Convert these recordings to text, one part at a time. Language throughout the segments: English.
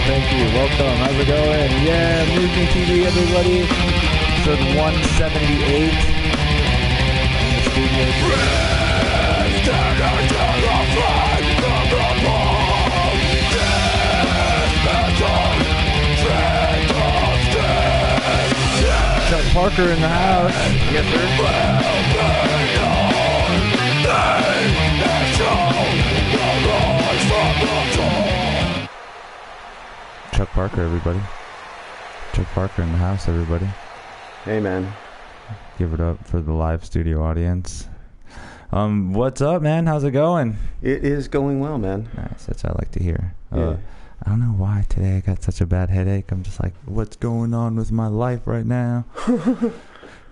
Thank you. Welcome. How's it going? Yeah, MuseMe TV, everybody. Episode 178 in the studio. Chuck Parker in the house. Yes, sir. Chuck Parker, everybody. Chuck Parker in the house, everybody. Hey, man. Give it up for the live studio audience. What's up, man? How's it going? It is going well, man. Nice. That's what I like to hear. Yeah. I don't know why today I got such a bad headache. I'm just like, what's going on with my life right now?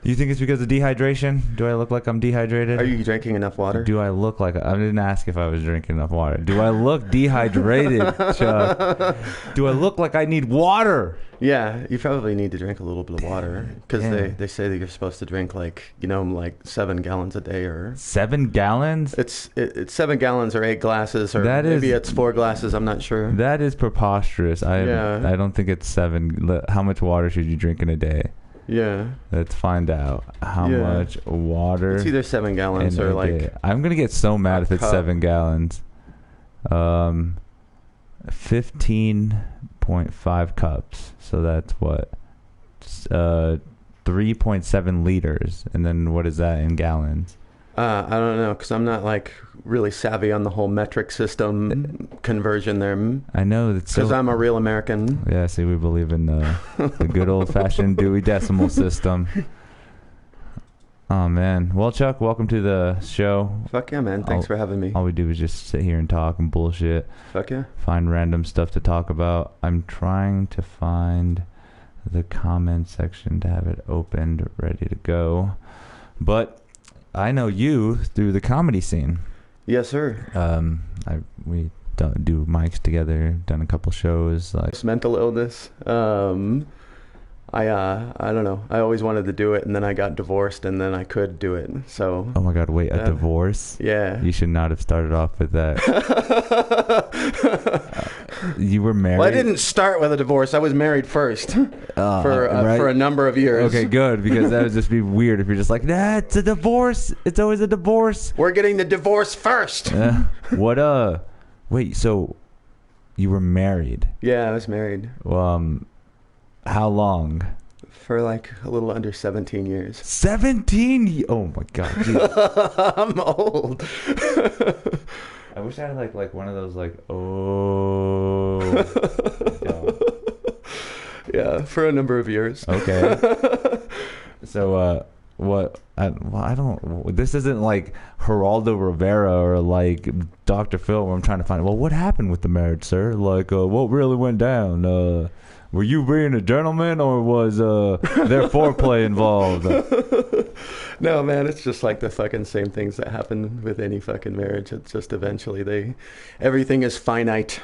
Do you think it's because of dehydration? Do I look like I'm dehydrated? Are you drinking enough water? Do I look like... I didn't ask if I was drinking enough water. Do I look dehydrated, Chuck? Do I look like I need water? Yeah, you probably need to drink a little bit of water. Because they say that you're supposed to drink like 7 gallons a day or... 7 gallons? It's 7 gallons or 8 glasses or maybe it's 4 glasses. I'm not sure. That is preposterous. I don't think it's 7. How much water should you drink in a day? Yeah. Let's find out how much water. It's either 7 gallons or like... Day. I'm going to get so mad if it's 7 gallons. 15.5 cups. So that's what? 3.7 liters. And then what is that in gallons? I don't know, because I'm not like really savvy on the whole metric system conversion there. I know that's because I'm a real American. Yeah, see, we believe in the good old-fashioned Dewey Decimal System. Oh man, well, Chuck, welcome to the show. Fuck yeah, man! Thanks for having me. All we do is just sit here and talk and bullshit. Fuck yeah! Find random stuff to talk about. I'm trying to find the comment section to have it opened, ready to go, but. I know you through the comedy scene. Yes, sir. We do mics together, done a couple shows. Like mental illness. I don't know. I always wanted to do it, and then I got divorced, and then I could do it. So. Oh my God! Wait, a divorce? Yeah. You should not have started off with that. You were married. Well, I didn't start with a divorce. I was married first for a number of years. Okay, good, because that would just be weird if you're just like, nah, it's a divorce. It's always a divorce. We're getting the divorce first. What? Wait, so you were married? Yeah, I was married. How long? For like a little under 17 years. 17? Oh my God. I'm old. I wish I had like one of those Yeah, for a number of years. Okay. So what I don't this isn't like Geraldo Rivera or like Dr. Phil where I'm trying to find what happened with the marriage, sir? Like what really went down? Were you being a gentleman or was there foreplay involved? No, man, it's just like the fucking same things that happen with any fucking marriage. It's just eventually everything is finite.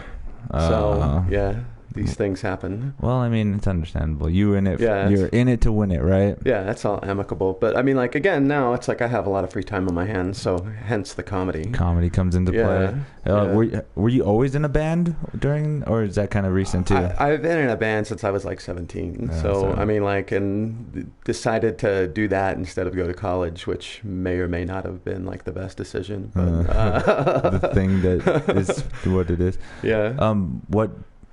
So, yeah, these things happen. Well, I mean, it's understandable. You're in it to win it, right? Yeah, that's all amicable. But I mean, like, again, now it's like I have a lot of free time on my hands, so hence the comedy. Comedy comes into play. Were you always in a band or is that kind of recent too? I've been in a band since I was like 17. So I mean, like, and decided to do that instead of go to college, which may or may not have been like the best decision. But, the thing that is what it is. Yeah.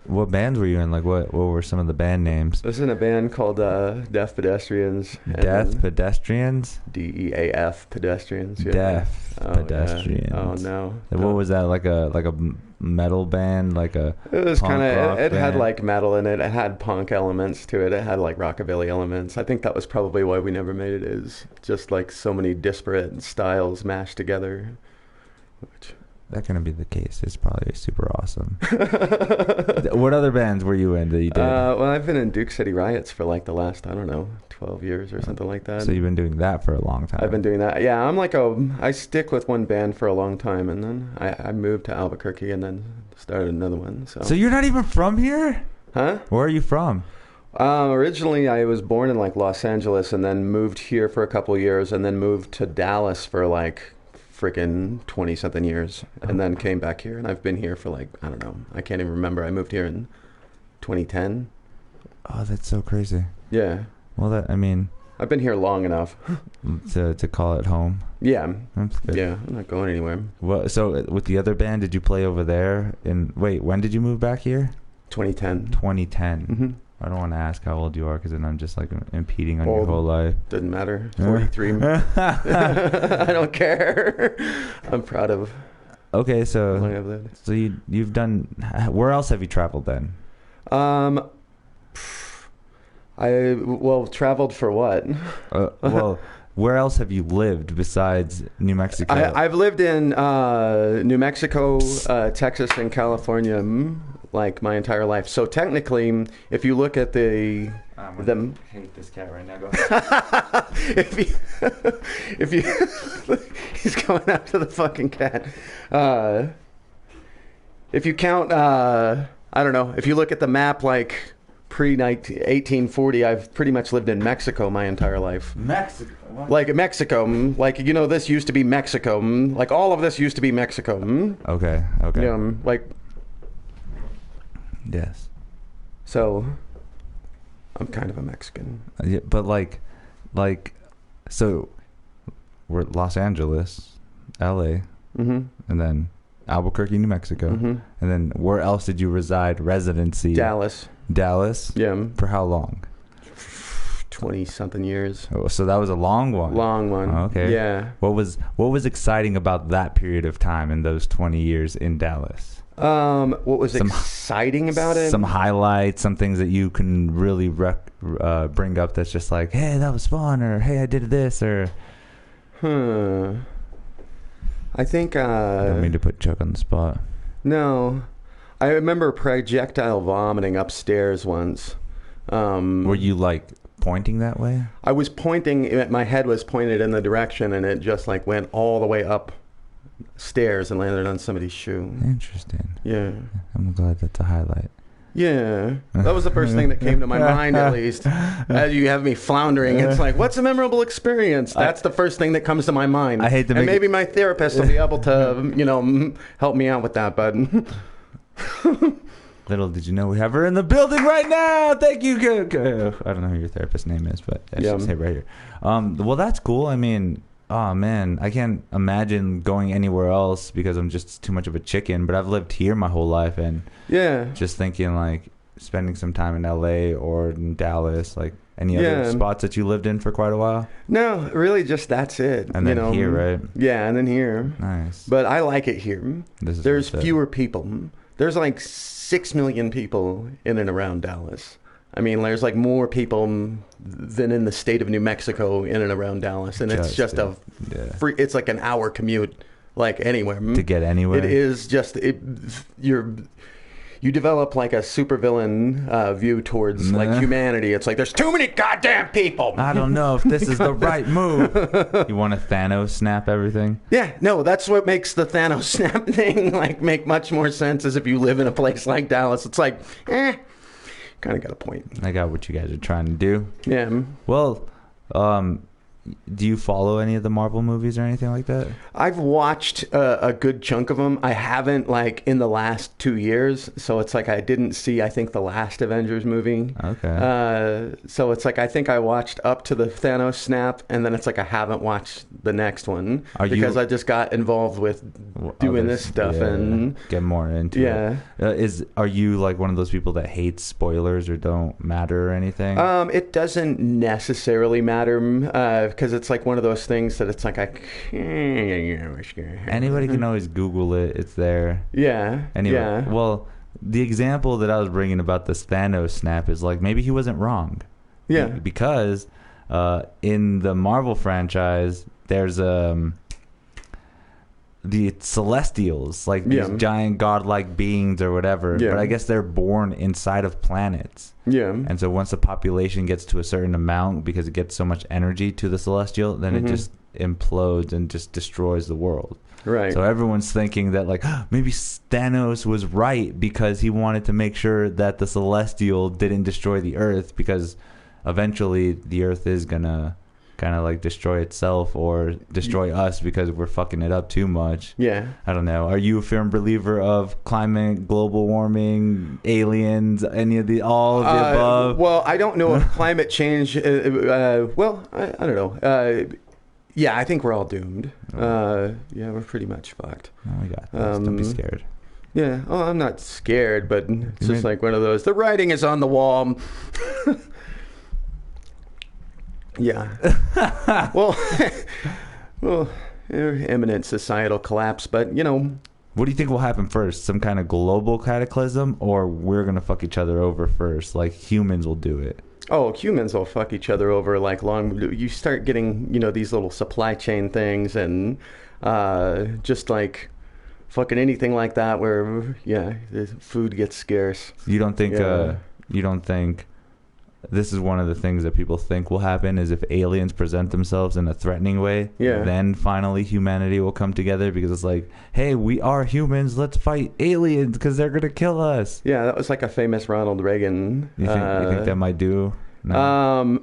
What bands were you in? Like, what were some of the band names? I was in a band called Deaf Pedestrians. Deaf Pedestrians? DEAF Pedestrians. Yeah. Deaf Pedestrians. Yeah. Oh no. What was that? Like a metal band? Like a It was kind of. It had band? like metal in it. It had punk elements to it. It had like rockabilly elements. I think that was probably why we never made it. Is just like so many disparate styles mashed together. That couldn't be the case. It's probably super awesome. What other bands were you in that you did? Well, I've been in Duke City Riots for like the last, 12 years or something like that. So you've been doing that for a long time. I've been doing that. Yeah, I stick with one band for a long time, and then I moved to Albuquerque and then started another one. So you're not even from here? Huh? Where are you from? Originally, I was born in like Los Angeles and then moved here for a couple of years and then moved to Dallas for like freaking 20-something years and then came back here. And I've been here for like, I don't know. I can't even remember. I moved here in 2010. Oh, that's so crazy. Yeah. Well, I mean, I've been here long enough to call it home. Yeah. That's good. Yeah, I'm not going anywhere. Well, so with the other band, did you play over there? Wait, when did you move back here? 2010. 2010. Mm-hmm. I don't want to ask how old you are, because then I'm just like impeding on your whole life. Doesn't matter. 43. I don't care. I'm proud of. Okay, how long I've lived. So you've done. Where else have you traveled then? Traveled for what? Well, where else have you lived besides New Mexico? I've lived in New Mexico, Texas, and California, like my entire life. So technically, if you look at I hate this cat right now. Go ahead. if you he's going after the fucking cat. If you count, I don't know. If you look at the map, like pre-1840, I've pretty much lived in Mexico my entire life. Mexico? What? Like Mexico. Like, this used to be Mexico. Like, all of this used to be Mexico. Okay. Yeah, like... Yes. So, I'm kind of a Mexican. Yeah, but so we're at Los Angeles, LA, and then Albuquerque, New Mexico, and then where else did you reside? Residency? Dallas. Yeah. For how long? 20-something years. Oh, so that was a long one. Long one. Oh, okay. Yeah. What was exciting about that period of time in those 20 years in Dallas? What was exciting about it? Some highlights, some things that you can really bring up that's just like, hey, that was fun, or hey, I did this, or... I think... I don't mean to put Chuck on the spot. No. I remember projectile vomiting upstairs once. Were you, like, pointing that way? I was pointing... My head was pointed in the direction, and it just, like, went all the way up stairs and landed on somebody's shoe. Interesting. Yeah. I'm glad that's a highlight. Yeah. That was the first thing that came to my mind, at least. As you have me floundering, it's like, what's a memorable experience? That's the first thing that comes to my mind. I hate to make and maybe my therapist will be able to, help me out with that, but... Little did you know we have her in the building right now. Thank you. I don't know who your therapist's name is, but I should say right here. Well, that's cool. I mean... Oh, man, I can't imagine going anywhere else because I'm just too much of a chicken. But I've lived here my whole life, and just thinking, like, spending some time in L.A. or in Dallas, like, any other spots that you lived in for quite a while? No, really just that's it. And then here, right? Yeah, and then here. Nice. But I like it here. There's fewer people. There's, like, 6 million people in and around Dallas. I mean, there's like more people than in the state of New Mexico in and around Dallas, and it's just free. It's like an hour commute, like anywhere to get anywhere. It is just you develop like a supervillain view towards like humanity. It's like there's too many goddamn people. I don't know if this is the right move. You want to Thanos snap everything? Yeah, no, that's what makes the Thanos snap thing like make much more sense. As if you live in a place like Dallas, it's like, kind of got a point. I got what you guys are trying to do. Yeah. Well, do you follow any of the Marvel movies or anything like that? I've watched a good chunk of them. I haven't, like, in the last 2 years. So it's like I didn't see, I think, the last Avengers movie. Okay. So it's like I think I watched up to the Thanos snap, and then it's like I haven't watched the next one because I just got involved with doing this stuff and get more into it. Are you like one of those people that hates spoilers or don't matter or anything? It doesn't necessarily matter. Because it's like one of those things that it's like anybody can always Google it. It's there. Yeah. Anyway, yeah. Well, the example that I was bringing about this Thanos snap is like maybe he wasn't wrong. Yeah. Because in the Marvel franchise, there's the Celestials, like these giant godlike beings or whatever. Yeah. But I guess they're born inside of planets. Yeah. And so once the population gets to a certain amount, because it gets so much energy to the Celestial, then it just implodes and just destroys the world. Right. So everyone's thinking that like maybe Thanos was right because he wanted to make sure that the Celestial didn't destroy the Earth, because eventually the Earth is gonna kind of like destroy itself or destroy us because we're fucking it up too much. Yeah. I don't know. Are you a firm believer of climate, global warming, aliens, any of all of the above? Well, I don't know if climate change. Well, I don't know. Yeah, I think we're all doomed. Yeah, we're pretty much fucked. Oh, we got this. Don't be scared. Yeah. Oh, I'm not scared, but it's just like one of those. The writing is on the wall. Yeah. well, imminent societal collapse, but you know. What do you think will happen first? Some kind of global cataclysm, or we're gonna fuck each other over first? Like humans will do it. Oh, humans will fuck each other over like you start getting, you know, these little supply chain things and just like fucking anything like that where the food gets scarce. You don't think this is one of the things that people think will happen is if aliens present themselves in a threatening way, then finally humanity will come together because it's like, hey, we are humans, let's fight aliens because they're gonna kill us. Yeah, that was like a famous Ronald Reagan. You think that might do? No?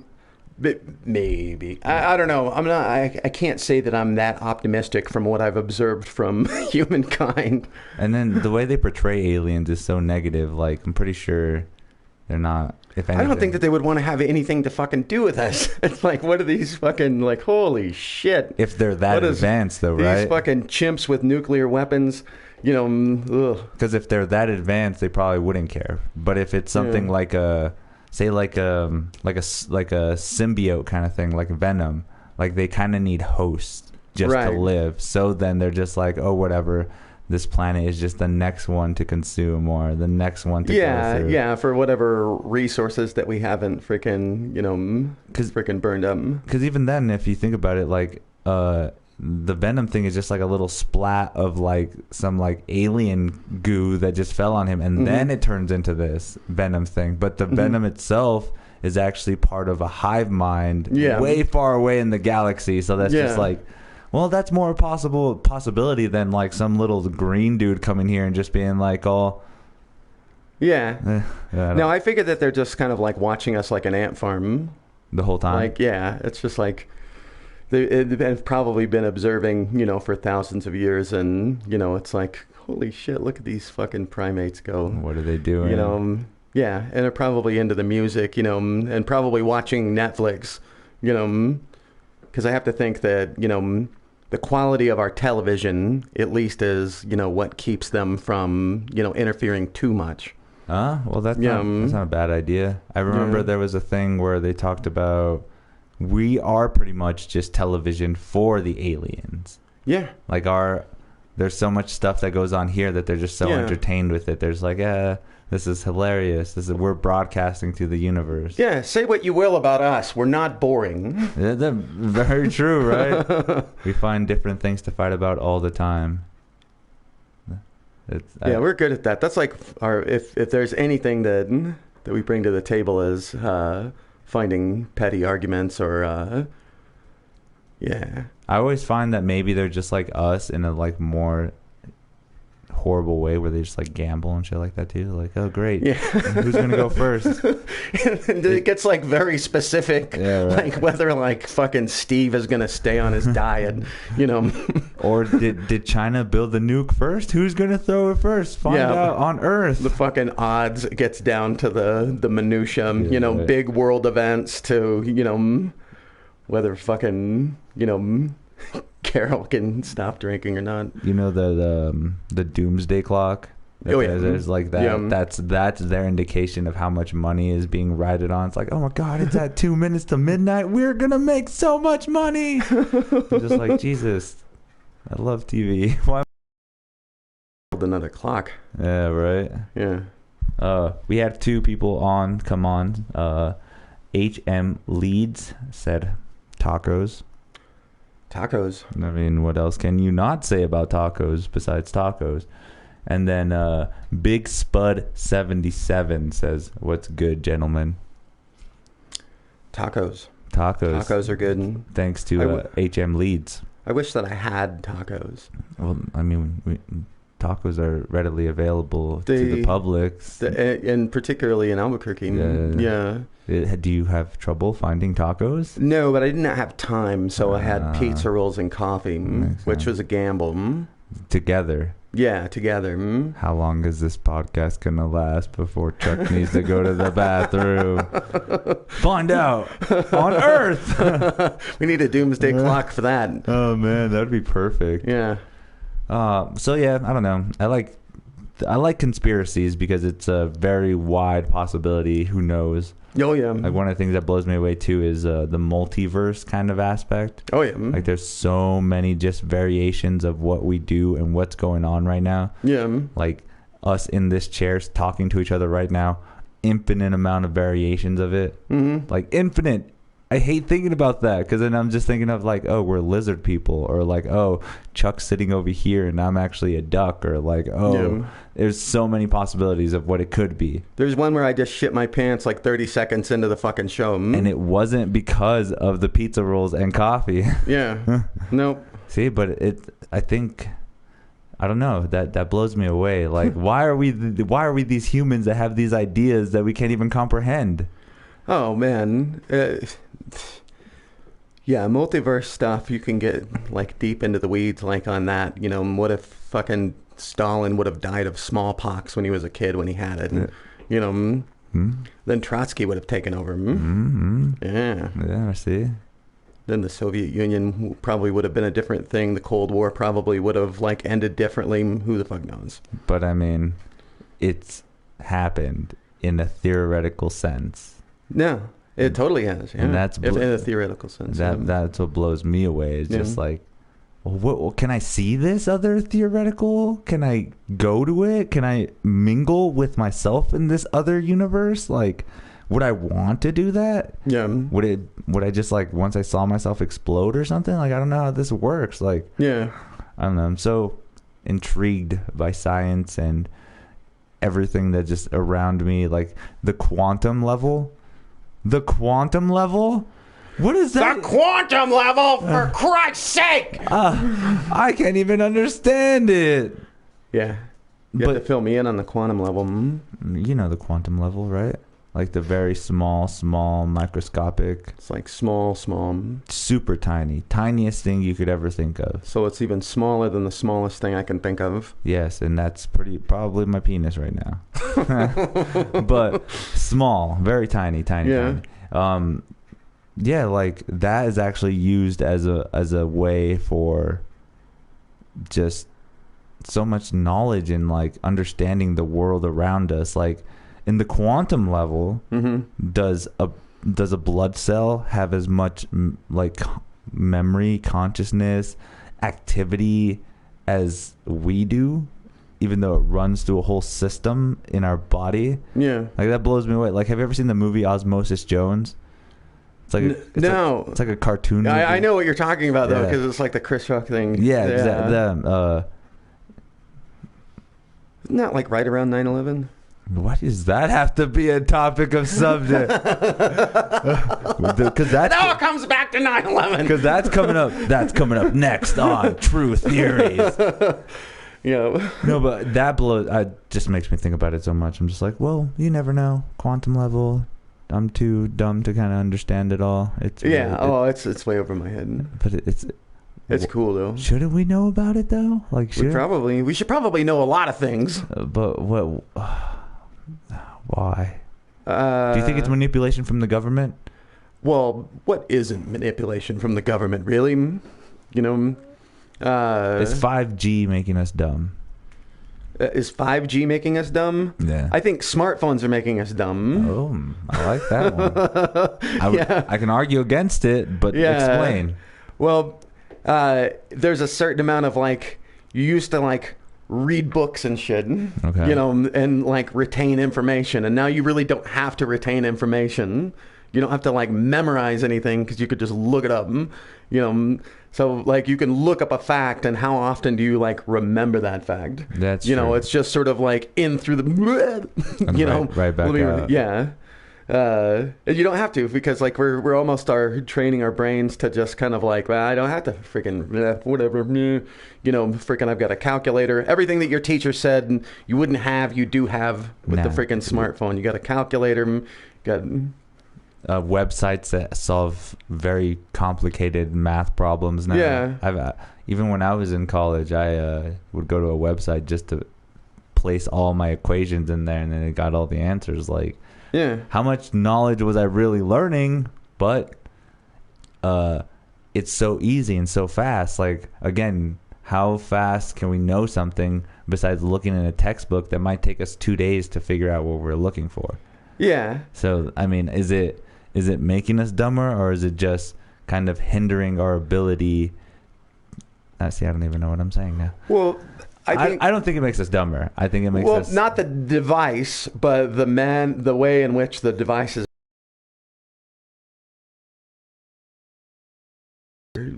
But maybe. I don't know. I can't say that I'm that optimistic from what I've observed from humankind. And then the way they portray aliens is so negative. Like, I'm pretty sure they're not. If anything, I don't think that they would want to have anything to fucking do with us. It's like, what are these fucking, like, holy shit. If they're that advanced, though, right? These fucking chimps with nuclear weapons, you know, because if they're that advanced, they probably wouldn't care. But if it's something like a, say, like a symbiote kind of thing, like Venom, like they kind of need hosts just to live. So then they're just like, oh, whatever. This planet is just the next one to consume or the next one to go through. Yeah, for whatever resources that we haven't freaking, you know, freaking burned up. Because even then, if you think about it, like, the Venom thing is just like a little splat of like some like alien goo that just fell on him. And then it turns into this Venom thing. But the Venom itself is actually part of a hive mind way far away in the galaxy. So that's just like... Well, that's more possibility than like some little green dude coming here and just being like, "Oh, yeah." No, I figured that they're just kind of like watching us like an ant farm the whole time. Like, it's just like they've probably been observing, you know, for thousands of years, and you know, it's like, holy shit, look at these fucking primates go. What are they doing? You know, and they're probably into the music, you know, and probably watching Netflix, you know, because I have to think that, you know, the quality of our television, at least, is, you know, what keeps them from, you know, interfering too much. Well, that's not a bad idea. I remember there was a thing where they talked about we are pretty much just television for the aliens. Yeah. Like there's so much stuff that goes on here that they're just so entertained with it. There's like, this is hilarious. We're broadcasting to the universe. Yeah, say what you will about us. We're not boring. Yeah, that's very true, right? We find different things to fight about all the time. We're good at that. That's like if there's anything that we bring to the table is finding petty arguments or I always find that maybe they're just like us in a like more horrible way where they just like gamble and shit like that too. Like, oh great, who's gonna go first? And it gets like very specific, like whether like fucking Steve is gonna stay on his diet, you know. Or did China build the nuke first? Who's gonna throw it first? Find out on Earth. The fucking odds gets down to the minutia, you know, big world events to, you know, whether fucking, you know, Carol can stop drinking or not. You know the doomsday clock? There's like that. Yeah. That's their indication of how much money is being righted on. It's like, oh my god, it's at 2 minutes to midnight. We're gonna make so much money. I'm just like, Jesus, I love TV. Why? Another clock. Yeah, right. Yeah. We have two people come on. HM Leeds said tacos. Tacos. I mean, what else can you not say about tacos besides tacos? And then Big Spud 77 says, "What's good, gentlemen?" Tacos. Tacos are good. Thanks to HM Leeds. I wish that I had tacos. Well, I mean, tacos are readily available to the public. And particularly in Albuquerque. Yeah. Do you have trouble finding tacos? No, but I didn't have time, so I had pizza rolls and coffee, which was a gamble. Together? Yeah, together. How long is this podcast going to last before Chuck needs to go to the bathroom? Find out on Earth. We need a doomsday clock for that. Oh, man, that would be perfect. Yeah. So, yeah, I don't know. I like conspiracies because it's a very wide possibility. Who knows? Oh, yeah. Like, one of the things that blows me away, too, is the multiverse kind of aspect. Oh, yeah. Like, there's so many just variations of what we do and what's going on right now. Yeah. Like, us in this chair talking to each other right now, infinite amount of variations of it. Mm-hmm. Like, infinite. I hate thinking about that because then I'm just thinking of like, oh, we're lizard people, or like, oh, Chuck's sitting over here and I'm actually a duck, or like, oh, there's so many possibilities of what it could be. There's one where I just shit my pants like 30 seconds into the fucking show. And it wasn't because of the pizza rolls and coffee. Yeah. Nope. See, but I think, I don't know, that blows me away. Like, why are we these humans that have these ideas that we can't even comprehend? Oh, man. Yeah, multiverse stuff, you can get like deep into the weeds like on that. You know, what if fucking Stalin would have died of smallpox when he was a kid when he had it? And, you know, then Trotsky would have taken over. Yeah. Yeah, I see. Then the Soviet Union probably would have been a different thing. The Cold War probably would have like ended differently. Who the fuck knows? But I mean, it's happened in a theoretical sense. No. It totally has, yeah. And that's in a theoretical sense. That's what blows me away. It's just like, what, can I see this other theoretical? Can I go to it? Can I mingle with myself in this other universe? Like, would I want to do that? Yeah. Would I just like, once I saw myself explode or something? Like, I don't know how this works. Like, yeah. I don't know. I'm so intrigued by science and everything that just around me, like the quantum level. The quantum level? What is that? The quantum level, for Christ's sake! I can't even understand it. Yeah. You have to fill me in on the quantum level. You know the quantum level, right? Like the very small, microscopic. It's like small. Super tiny. Tiniest thing you could ever think of. So it's even smaller than the smallest thing I can think of. Yes, and that's probably my penis right now. But small, very tiny. Yeah. Yeah, like that is actually used as a way for just so much knowledge and like understanding the world around us. Like in the quantum level, does a blood cell have as much like memory, consciousness, activity as we do, even though it runs through a whole system in our body? Yeah. Like that blows me away. Like, have you ever seen the movie Osmosis Jones? It's like it's like a cartoon movie. I know what you're talking about though, because it's like the Chris Rock thing. Yeah. Isn't that like right around 9/11? Why does that have to be a topic of subject? Because that all comes back to 9/11. Because that's coming up. That's coming up next on True Theories. Yeah. No, but that just makes me think about it so much. I'm just like, well, you never know. Quantum level. I'm too dumb to kind of understand it all. It's way over my head. But it's cool though. Shouldn't we know about it though? Like, we should probably know a lot of things. But what? Why? Do you think it's manipulation from the government? Well, what isn't manipulation from the government, really? You know, is 5G making us dumb? Is 5G making us dumb? Yeah. I think smartphones are making us dumb. Oh, I like that one. I can argue against it, but explain. Well, there's a certain amount of like, you used to like read books and shit, you know, and like retain information. And now you really don't have to retain information. You don't have to like memorize anything because you could just look it up, you know. So like you can look up a fact, and how often do you like remember that fact? That's you know, it's just sort of like in through the, you know, right back out. Yeah. You don't have to, because like we're almost training our brains to just kind of like, well, I don't have to freaking whatever, freaking I've got a calculator. Everything that your teacher said you wouldn't have, you do have with the freaking smartphone. You got a calculator, got websites that solve very complicated math problems now. Yeah. Even when I was in college, I would go to a website just to place all my equations in there, and then it got all the answers. Like, yeah, how much knowledge was I really learning? But it's so easy and so fast. Like, again, how fast can we know something besides looking in a textbook that might take us 2 days to figure out what we're looking for? Yeah. So, I mean, is it making us dumber, or is it just kind of hindering our ability? I don't even know what I'm saying now. Well, I don't think it makes us dumber. I think it makes us... Well, not the device, but the way in which the device is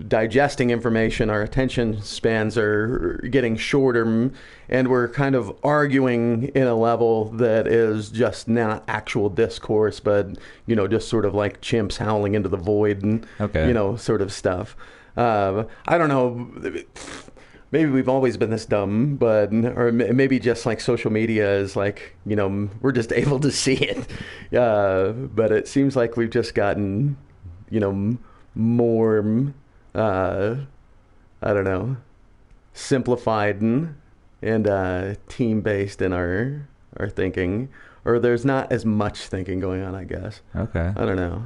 digesting information. Our attention spans are getting shorter, and we're kind of arguing in a level that is just not actual discourse, but, just sort of like chimps howling into the void and, sort of stuff. I don't know. Maybe we've always been this dumb, or maybe just like social media is like, we're just able to see it. But it seems like we've just gotten, more, I don't know, simplified and team-based in our thinking. Or there's not as much thinking going on, I guess. Okay. I don't know.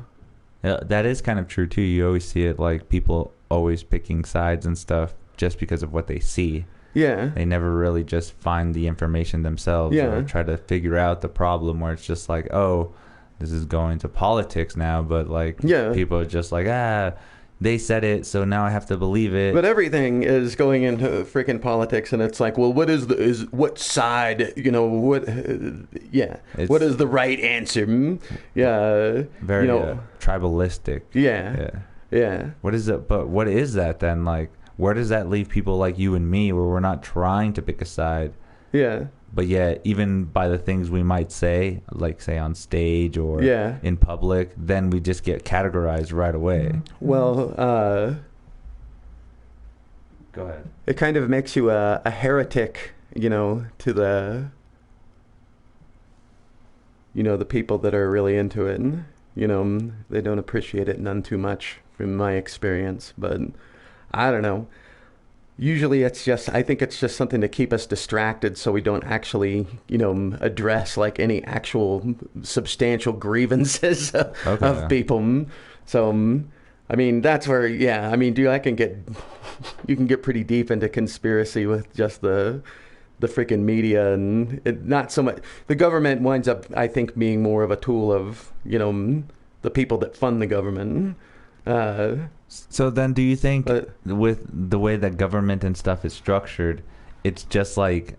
Yeah, that is kind of true, too. You always see it, like, people always picking sides and stuff just because of what they see. Yeah. They never really just find the information themselves or try to figure out the problem, where it's just like, oh, this is going to politics now, but like people are just like, they said it, so now I have to believe it. But everything is going into freaking politics, and it's like, well, what what side, what is the right answer? Yeah. Very tribalistic. Yeah. What is it? But what is that then? Like, where does that leave people like you and me, where we're not trying to pick a side? Yeah. But yet, even by the things we might say, like say on stage or in public, then we just get categorized right away. Well, go ahead. It kind of makes you a heretic, to the, the people that are really into it. And, they don't appreciate it none too much, from my experience. But I don't know. Usually I think it's just something to keep us distracted, so we don't actually, address like any actual substantial grievances of people. So, I mean, that's where, dude, you can get pretty deep into conspiracy with just the freaking media, and not so much. The government winds up, I think, being more of a tool of, the people that fund the government. So then, do you think with the way that government and stuff is structured, it's just like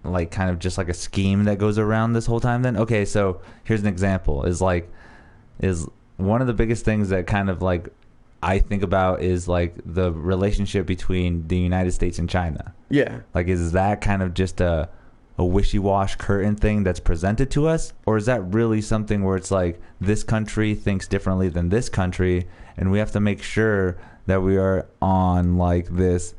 kind of just like a scheme that goes around this whole time then? Okay, so here's an example. Is one of the biggest things that kind of like I think about is like the relationship between the United States and China. Yeah. Like, is that kind of just a wishy-wash curtain thing that's presented to us? Or is that really something where it's like this country thinks differently than this country, and we have to make sure that we are on like this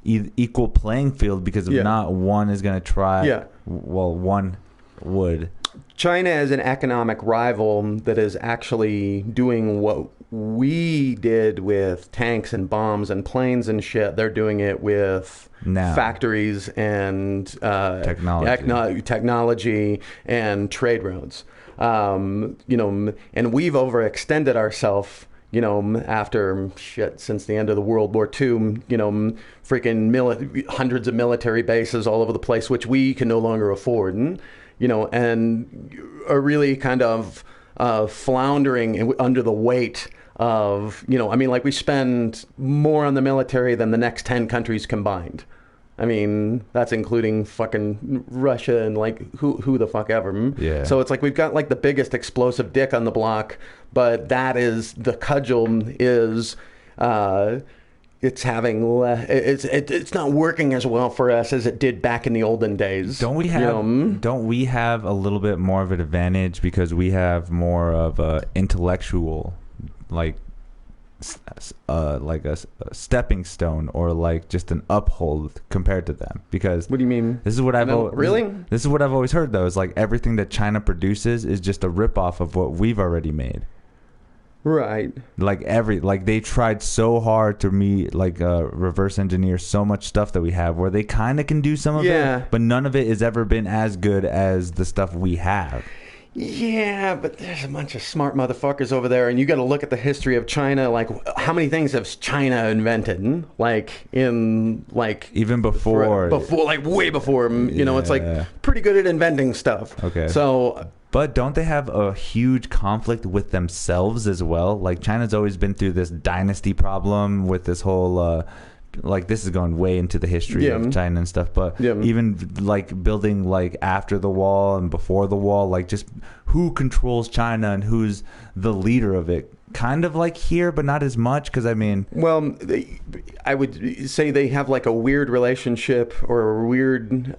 equal playing field, because if not, one is going to try. Well, one would. China is an economic rival that is actually doing what we did with tanks and bombs and planes and shit. They're doing it with factories and technology and trade roads. And we've overextended ourselves, after since the end of the World War II, freaking hundreds of military bases all over the place, which we can no longer afford. And are really kind of floundering under the weight of, we spend more on the military than the next 10 countries combined. I mean, that's including fucking Russia and like who the fuck ever. Yeah. So it's like we've got like the biggest explosive dick on the block, but that is the cudgel is it's having it's not working as well for us as it did back in the olden days. Don't we have a little bit more of an advantage because we have more of a intellectual, like a stepping stone or like just an uphold compared to them? Because what do you mean? This is what I've This is what I've always heard though. Is like everything that China produces is just a ripoff of what we've already made. Right. Like they tried so hard to reverse engineer so much stuff that we have where they kind of can do some of it, but none of it has ever been as good as the stuff we have. Yeah, but there's a bunch of smart motherfuckers over there, and you got to look at the history of China. Like, how many things has China invented? Like, even before, like way before. You know, it's like pretty good at inventing stuff. Okay. So, but don't they have a huge conflict with themselves as well? Like, China's always been through this dynasty problem with this whole. Like, this is going way into the history of China and stuff, but even like building like after the wall and before the wall, like just who controls China and who's the leader of it, kind of like here, but not as much. Because I mean, well, I would say they have like a weird relationship or a weird,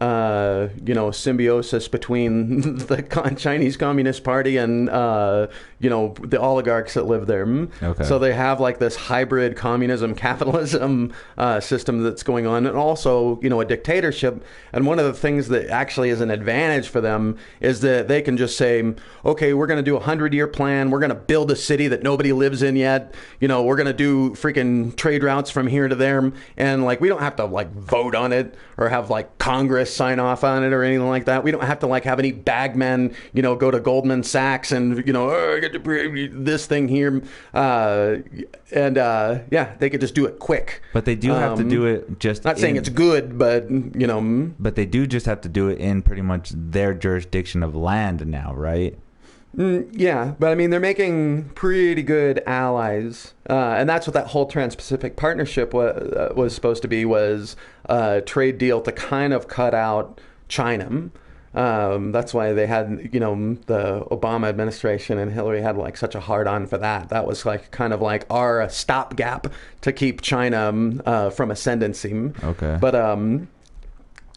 symbiosis between the Chinese Communist Party and the oligarchs that live there. Okay. So they have like this hybrid communism capitalism system that's going on, and also a dictatorship. And one of the things that actually is an advantage for them is that they can just say, okay, we're going to do a 100-year plan. We're going to build a city that nobody lives in yet. We're going to do freaking trade routes from here to there. And like, we don't have to like vote on it or have like Congress sign off on it or anything like that. We don't have to like have any bagmen, go to Goldman Sachs and, get this thing here. They could just do it quick. But they do have to do it just... Not saying it's good, but, But they do just have to do it in pretty much their jurisdiction of land now, right? Yeah, but I mean, they're making pretty good allies. And that's what that whole Trans-Pacific Partnership was supposed to be, was a trade deal to kind of cut out China. That's why they had, the Obama administration and Hillary had like such a hard on for that. That was like kind of like our stopgap to keep China from ascendancy. Okay. But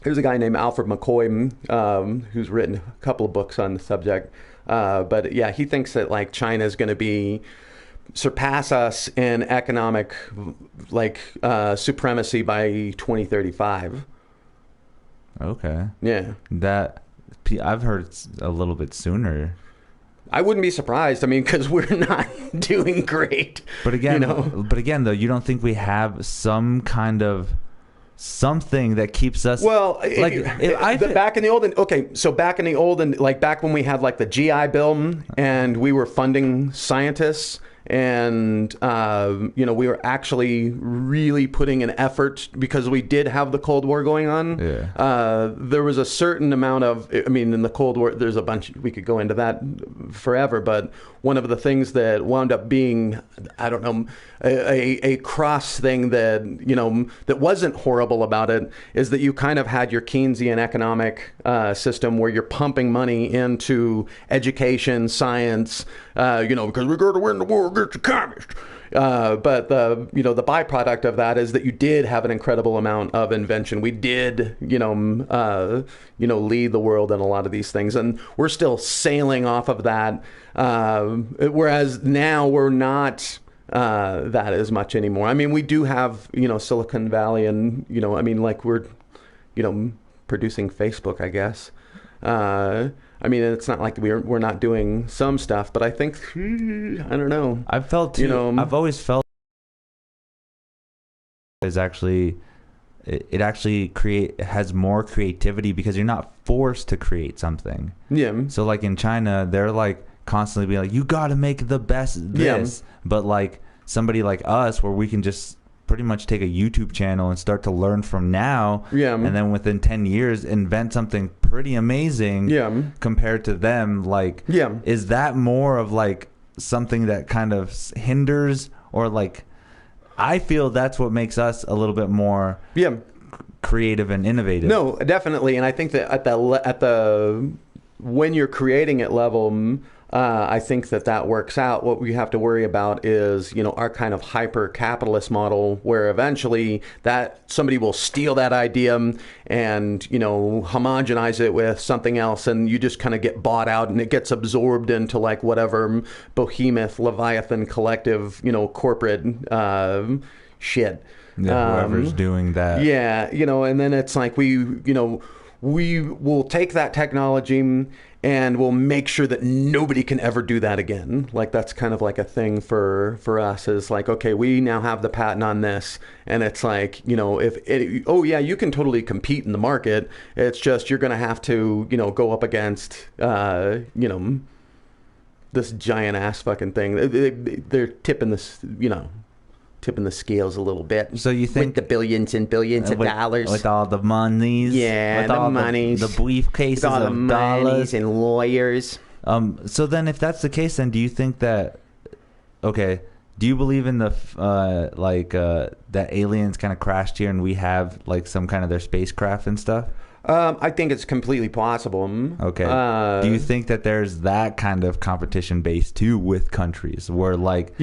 there's a guy named Alfred McCoy who's written a couple of books on the subject. But yeah, he thinks that like China is going to surpass us in economic supremacy by 2035. Okay. Yeah. That I've heard it's a little bit sooner. I wouldn't be surprised. I mean, because we're not doing great. But again, though, you don't think we have some kind of something that keeps us back in the olden, like back when we had like the GI Bill and we were funding scientists and we were actually really putting an effort because we did have the Cold War going on. There was a certain amount of, in the Cold War there's a bunch, we could go into that forever, but one of the things that wound up being, I don't know, a cross thing that that wasn't horrible about it is that you kind of had your Keynesian economic system where you're pumping money into education, science, because we're going to win the war against the communists. But the byproduct of that is that you did have an incredible amount of invention. We did lead the world in a lot of these things, and we're still sailing off of that. Whereas now we're not that as much anymore. I mean, we do have Silicon Valley, and we're producing Facebook, I guess. It's not like we're not doing some stuff, but I think I don't know. I've felt too. I've always felt is actually it actually has more creativity because you're not forced to create something. Yeah. So like in China, they're like constantly being like, you got to make the best this, but like somebody like us, where we can just pretty much take a YouTube channel and start to learn from now, and then within 10 years invent something pretty amazing compared to them. Like, is that more of like something that kind of hinders, or like, I feel that's what makes us a little bit more creative and innovative. No, definitely. And I think that at the when you're creating at level, I think that works out. What we have to worry about is, our kind of hyper-capitalist model where eventually that somebody will steal that idea and, homogenize it with something else, and you just kind of get bought out and it gets absorbed into like whatever behemoth, Leviathan collective, corporate shit. Yeah, whoever's doing that. Yeah, and then it's like we will take that technology and we'll make sure that nobody can ever do that again. Like that's kind of like a thing for us is like, okay, we now have the patent on this, and it's like, you can totally compete in the market. It's just you're going to have to, go up against, this giant ass fucking thing. They're tipping this, tipping the scales a little bit. So you think with the billions and billions of dollars, with all the monies, with all monies, the briefcases with all of the dollars monies and lawyers. So then, if that's the case, then do you think that? Okay, do you believe in the that aliens kind of crashed here and we have like some kind of their spacecraft and stuff? I think it's completely possible. Okay. Do you think that there's that kind of competition base too with countries where like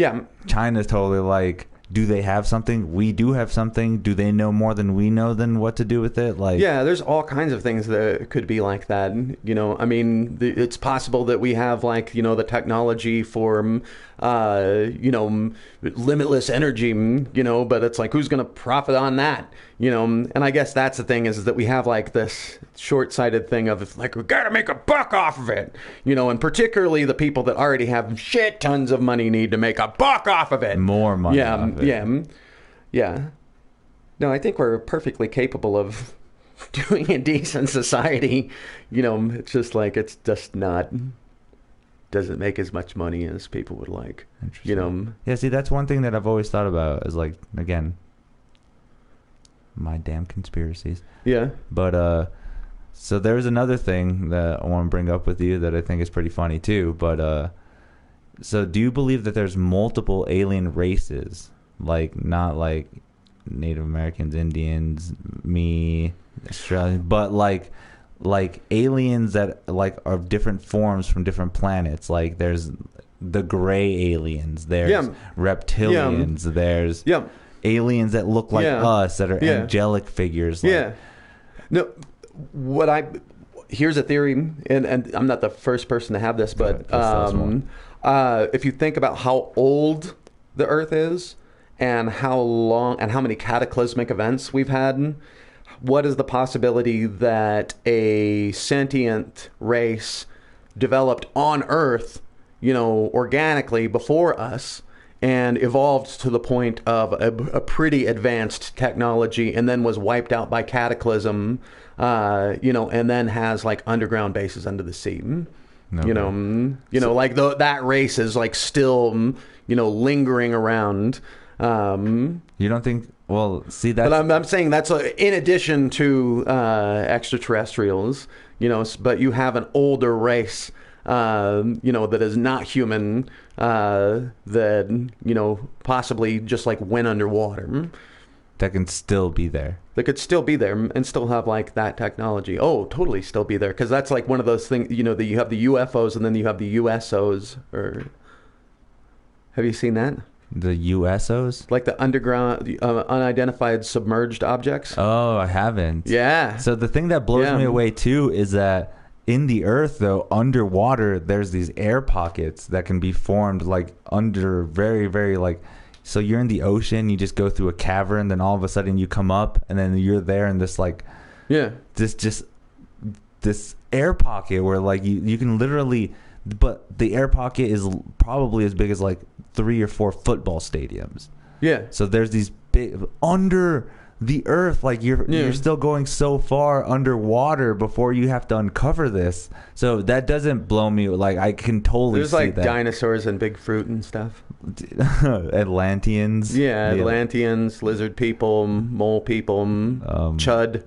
China's totally like, do they have something? We do have something. Do they know more than we know than what to do with it? Like, yeah, there's all kinds of things that could be like that. I mean, it's possible that we have like, the technology for, limitless energy, but it's like, who's going to profit on that? And I guess that's the thing is that we have like this short-sighted thing of like, we got to make a buck off of it, and particularly the people that already have shit tons of money need to make a buck off of it. More money. Yeah. No, I think we're perfectly capable of doing a decent society. It's just like, it's just not, doesn't make as much money as people would like. Yeah, see, that's one thing that I've always thought about is like, again, my damn conspiracies. Yeah. But so there's another thing that I want to bring up with you that I think is pretty funny too. But so do you believe that there's multiple alien races, like not like Native Americans, Indians, me, Australians, but like aliens that like are of different forms from different planets? Like there's the gray aliens, there's reptilians, there's aliens that look like us that are angelic figures. Like, no, here's a theory, and I'm not the first person to have this, but if you think about how old the Earth is and how long and how many cataclysmic events we've had, what is the possibility that a sentient race developed on Earth, organically before us, and evolved to the point of a pretty advanced technology, and then was wiped out by cataclysm, and then has like underground bases under the sea. Like that race is like still, lingering around. You don't think? Well, see that. But I'm saying that's in addition to extraterrestrials, but you have an older race, that is not human, that, possibly just like went underwater. That can still be there. That could still be there and still have like that technology. Oh, totally still be there. Because that's like one of those things, that you have the UFOs and then you have the USOs. Or have you seen that? The USOs? Like the underground, unidentified submerged objects? Oh, I haven't. Yeah. So the thing that blows me away too is that in the Earth, though, underwater, there's these air pockets that can be formed like under very, very like... So you're in the ocean, you just go through a cavern, then all of a sudden you come up, and then you're there in this like... Yeah. This air pocket where like you can literally... But the air pocket is probably as big as like 3 or 4 football stadiums. Yeah. So there's these big under the Earth, like you're still going so far underwater before you have to uncover this. So that doesn't blow me. Like I can totally there's see like that. Dinosaurs and big fruit and stuff. Atlanteans. Yeah, Atlanteans, lizard people, mole people, Chud,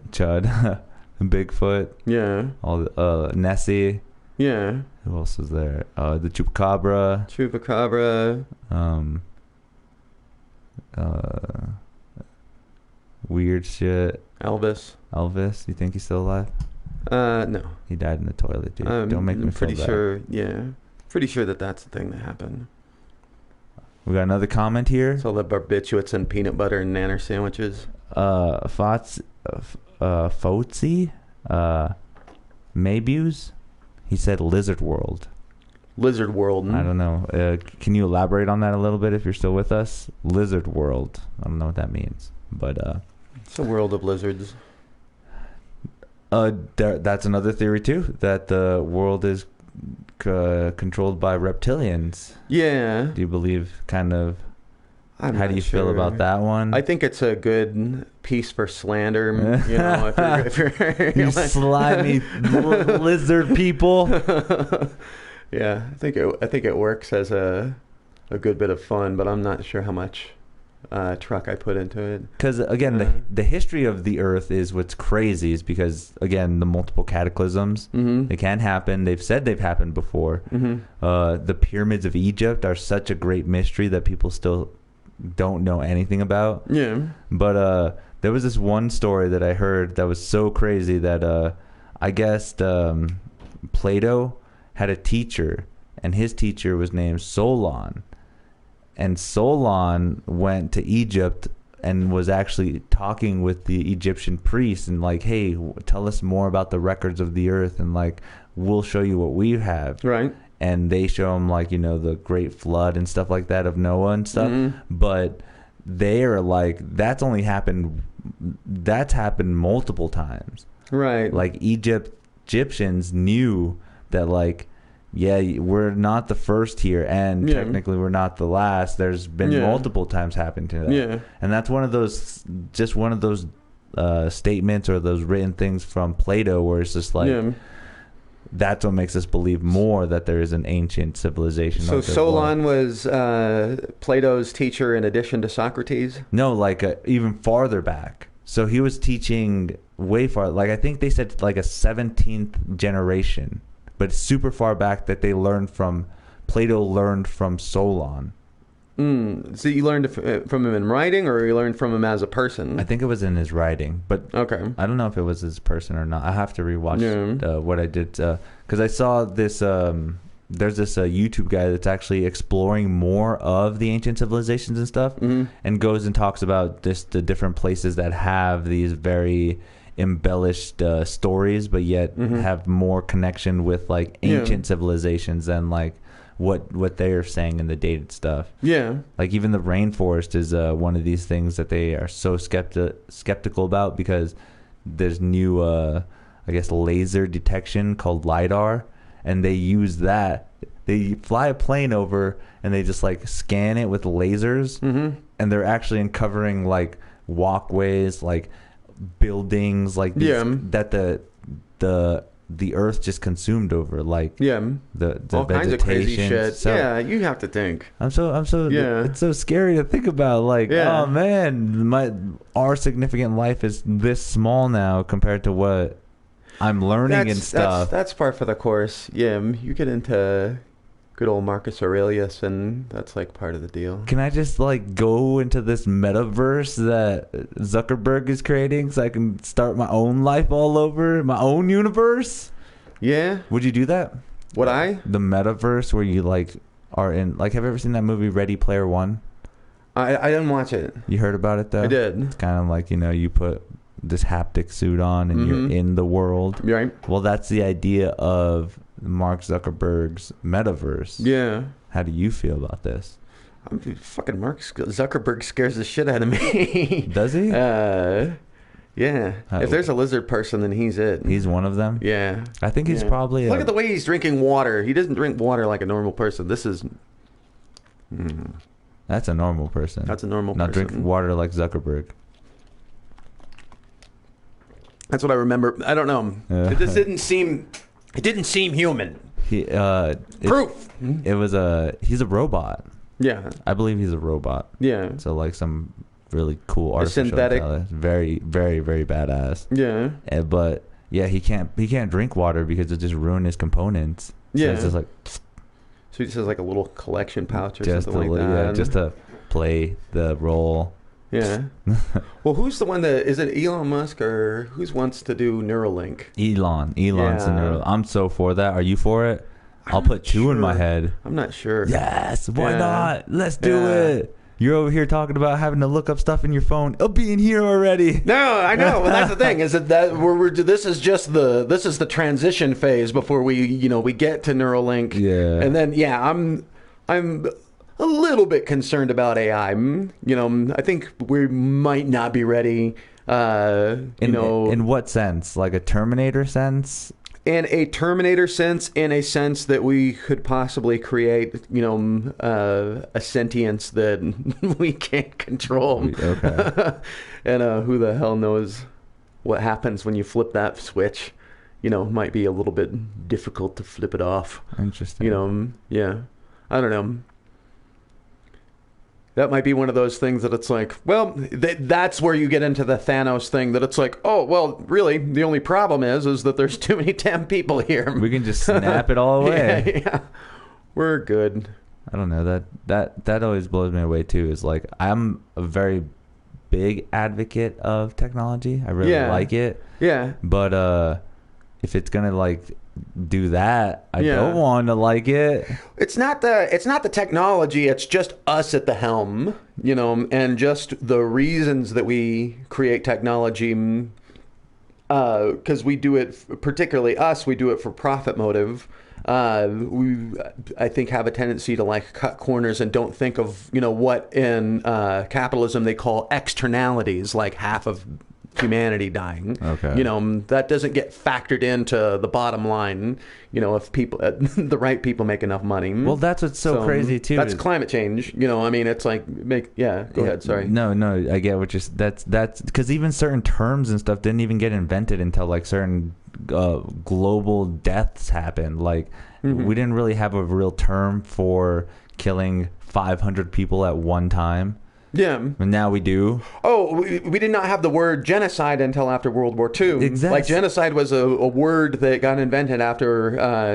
Bigfoot. Yeah. All Nessie. Yeah. Who else was there? The Chupacabra. Weird shit. Elvis. You think he's still alive? No. He died in the toilet, dude. Don't make me feel bad. I'm pretty sure. Yeah. Pretty sure that's the thing that happened. We got another comment here. So the barbiturates and peanut butter and nanner sandwiches. Fotsy, Maybuse, he said Lizard World. Lizard World. I don't know. Can you elaborate on that a little bit if you're still with us? Lizard World. I don't know what that means, but it's a world of lizards. That's another theory too, that the world is controlled by reptilians. Yeah. Do you believe kind of? How do you feel sure about that one? I think it's a good piece for slander. You know, if you're you slimy lizard people. Yeah, I think it works as a good bit of fun, but I'm not sure how much truck I put into it. Because again, the history of the Earth is what's crazy. Is because again, the multiple cataclysms, they can happen. They've said they've happened before. The pyramids of Egypt are such a great mystery that people still don't know anything about. Yeah. But there was this one story that I heard that was so crazy that I guess Plato had a teacher, and his teacher was named Solon. And Solon went to Egypt and was actually talking with the Egyptian priests and like, hey, tell us more about the records of the earth, and like, we'll show you what we have. Right. And they show him like, you know, the great flood and stuff like that of Noah and stuff. But they're like, that's happened multiple times. Right. Like Egyptians knew that like, yeah, we're not the first here, and technically we're not the last. There's been multiple times happened to that. Yeah. And that's one of those statements or those written things from Plato where it's just like, that's what makes us believe more that there is an ancient civilization. So Solon was Plato's teacher in addition to Socrates? No, like even farther back. So he was teaching way far. Like I think they said like a 17th generation. But super far back that they learned from, Plato learned from Solon. So you learned from him in writing, or you learned from him as a person? I think it was in his writing, but okay. I don't know if it was his person or not. I have to rewatch what I did, because I saw this. There's this YouTube guy that's actually exploring more of the ancient civilizations and stuff, and goes and talks about just the different places that have these very embellished stories, but yet have more connection with like ancient civilizations than like what they're saying in the dated stuff. Yeah. Like even the rainforest is one of these things that they are so skeptical about, because there's new I guess laser detection called LiDAR, and they use that. They fly a plane over and they just like scan it with lasers, and they're actually uncovering like walkways, like buildings, like these, that the earth just consumed over, like the all kinds of crazy shit. So, you have to think. I'm so it's so scary to think about, like, oh man, our significant life is this small now compared to what I'm learning and stuff. That's par for the course. You get into good old Marcus Aurelius, and that's like part of the deal. Can I just like go into this metaverse that Zuckerberg is creating so I can start my own life all over, my own universe? Yeah. Would you do that? Would I? The metaverse where you like are in, like, have you ever seen that movie Ready Player One? I didn't watch it. You heard about it though? I did. It's kind of like, you know, you put this haptic suit on and you're in the world. Right. Well, that's the idea of Mark Zuckerberg's metaverse. Yeah. How do you feel about this? Fucking Mark Zuckerberg scares the shit out of me. Does he? Yeah. If there's a lizard person, then he's it. He's one of them? Yeah. I think he's probably... Look at the way he's drinking water. He doesn't drink water like a normal person. This is... That's a normal person. That's a normal Not person. Not drink water like Zuckerberg. That's what I remember. I don't know. It just didn't seem... It didn't seem human. Proof. He's a robot. Yeah. I believe he's a robot. Yeah. So like some really cool artificial synthetic. Very, very, very badass. Yeah. But yeah, he can't drink water because it just ruined his components. So it's just like. So he just has like a little collection pouch or something like that. Yeah, just to play the role. Yeah. Well, who's the one that... Is it Elon Musk, or who wants to do Neuralink? Elon's the Neuralink. I'm so for that. Are you for it? I'll put two in my head. I'm not sure. Yes, why not? Let's do it. You're over here talking about having to look up stuff in your phone. It'll be in here already. No, I know. Well, that's the thing. Is that this is just the transition phase before we get to Neuralink. Yeah. And then I'm a little bit concerned about AI. I think we might not be ready. In what sense? Like a Terminator sense? In a Terminator sense, in a sense that we could possibly create, a sentience that we can't control. Okay. And who the hell knows what happens when you flip that switch? Might be a little bit difficult to flip it off. Interesting. Yeah. I don't know. That might be one of those things that it's like, well, that's where you get into the Thanos thing, that it's like, oh, well, really, the only problem is that there's too many damn people here. We can just snap it all away. Yeah. We're good. I don't know. That always blows me away, too, is like, I'm a very big advocate of technology. I really like it. Yeah. But if it's going to, like, do that, I don't want to like it. It's not the technology, it's just us at the helm, and just the reasons that we create technology, because we do it, particularly us, we do it for profit motive. We, I think, have a tendency to like cut corners and don't think of what in capitalism they call externalities, like half of humanity dying. Okay. That doesn't get factored into the bottom line. If people, the right people make enough money. Well, that's what's so crazy too. That's climate change. It's like go ahead. Sorry. No, I get what you're. That's because even certain terms and stuff didn't even get invented until like certain global deaths happened. Like we didn't really have a real term for killing 500 people at one time. Yeah. And now we do. Oh, we did not have the word genocide until after World War II. Exactly. Like genocide was a word that got invented after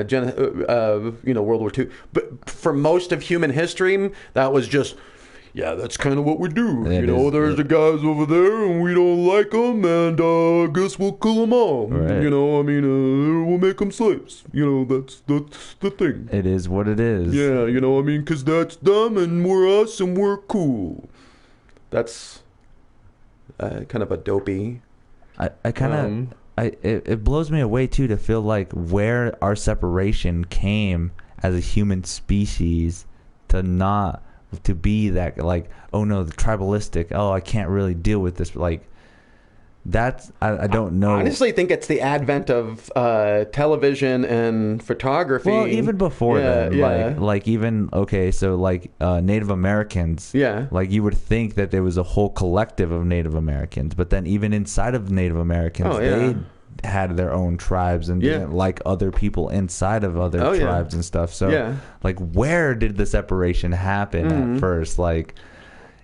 World War II. But for most of human history, that was just, that's kind of what we do. There's the guys over there, and we don't like them, and I guess we'll kill them all. Right. We'll make them slaves. That's the thing. It is what it is. Yeah, because that's them, and we're us, and we're cool. That's kind of a dopey. It blows me away too to feel like where our separation came as a human species to be that, like, oh no, the tribalistic, oh I can't really deal with this, like that's I don't know. I honestly think it's the advent of television and photography. Well, even before then, like even so Native Americans. Yeah. Like you would think that there was a whole collective of Native Americans, but then even inside of Native Americans, they had their own tribes and didn't like other people inside of other tribes and stuff. So like where did the separation happen at first? Like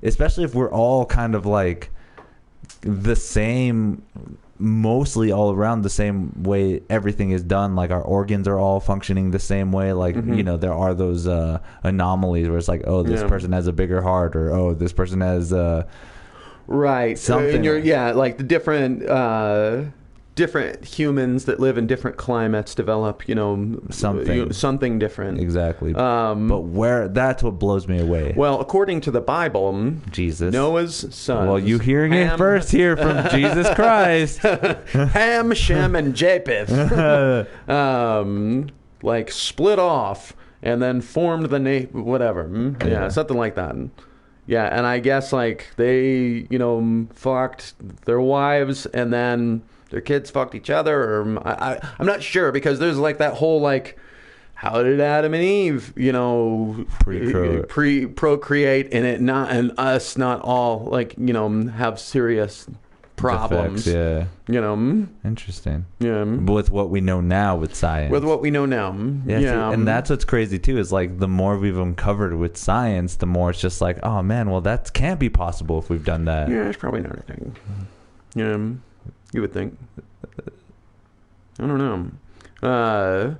especially if we're all kind of like the same, mostly all around the same way everything is done, like our organs are all functioning the same way, like there are those anomalies where it's like, oh, this person has a bigger heart, or oh, this person has right something, and you're like the different humans that live in different climates develop, something different. Exactly. But that's what blows me away. Well, according to the Bible, Jesus, Noah's sons. Well, you hearing it first here from Jesus Christ. Ham, Shem, and Japheth, like split off and then formed the whatever. Yeah, something like that. Yeah, and I guess like they, fucked their wives and then their kids fucked each other, or I'm not sure, because there's like that whole like, how did Adam and Eve, procreate and us not all like, have serious problems. Defects, interesting. Yeah. With what we know now with science. With what we know now. Yeah. And that's what's crazy too, is like the more we've uncovered with science, the more it's just like, oh man, well that can't be possible if we've done that. Yeah, it's probably not a thing. Yeah. You would think. I don't know.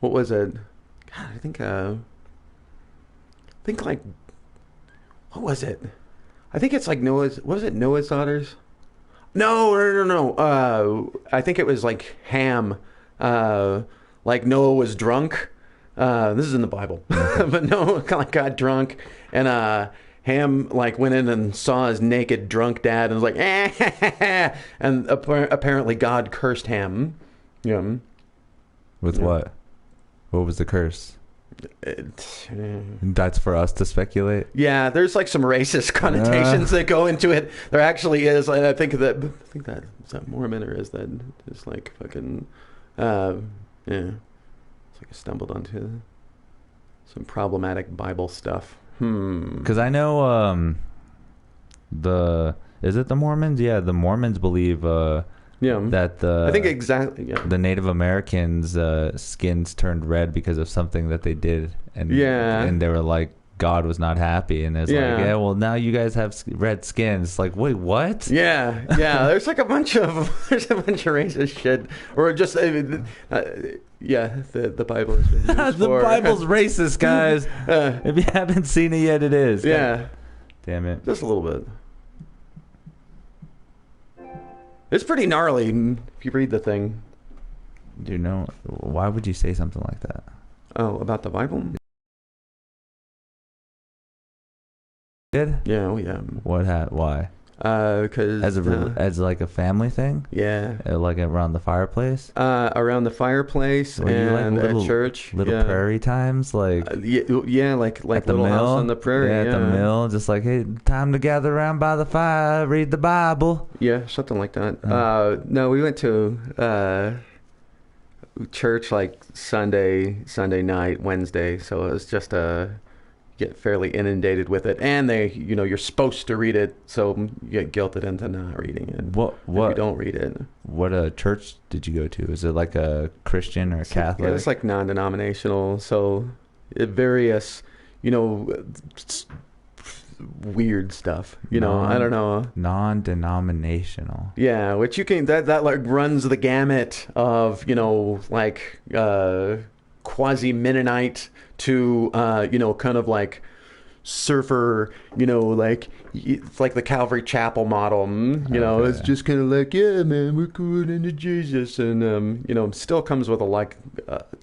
What was it? God, I think like, what was it? I think it's like Noah's daughters? No. I think it was like Ham. like Noah was drunk. This is in the Bible, but Noah got drunk, and Ham like went in and saw his naked drunk dad and was like, and apparently God cursed Ham. Yeah. With what? What was the curse? That's for us to speculate. Yeah, there's like some racist connotations that go into it. There actually is. I think that is that Mormon or is that just like fucking yeah. It's like I stumbled onto some problematic Bible stuff. Because I know is it the Mormons? Yeah, the Mormons believe that I think exactly the Native Americans' skins turned red because of something that they did, and they were like, God was not happy, and it's like, well, now you guys have red skins. It's like, wait, what? Yeah. There's like a bunch of racist shit, or just the Bible is used the Bible's racist, guys. If you haven't seen it yet, it is. Yeah. Damn it. Just a little bit. It's pretty gnarly if you read the thing. Do you know why would you say something like that? Oh, about the Bible? Did? Yeah, oh yeah. Why? Because as like a family thing. Yeah. Like around the fireplace. Around the fireplace and like at church. Little prairie times, like. Yeah, like at the Little mill, House on the Prairie. Yeah, at the mill, just like, hey, time to gather around by the fire, read the Bible. Yeah, something like that. No, we went to church like Sunday night, Wednesday, so it was just get fairly inundated with it, and you're supposed to read it, so you get guilted into not reading it. What if you don't read it? What church did you go to? Is it like a Christian or a Catholic? It's like non-denominational, so various weird stuff. I don't know. Non-denominational. Yeah, which you can that like runs the gamut of like quasi-Mennonite to kind of like surfer, like it's like the Calvary Chapel model. Okay. It's just kind of like, yeah, man, we're cool into Jesus, and still comes with a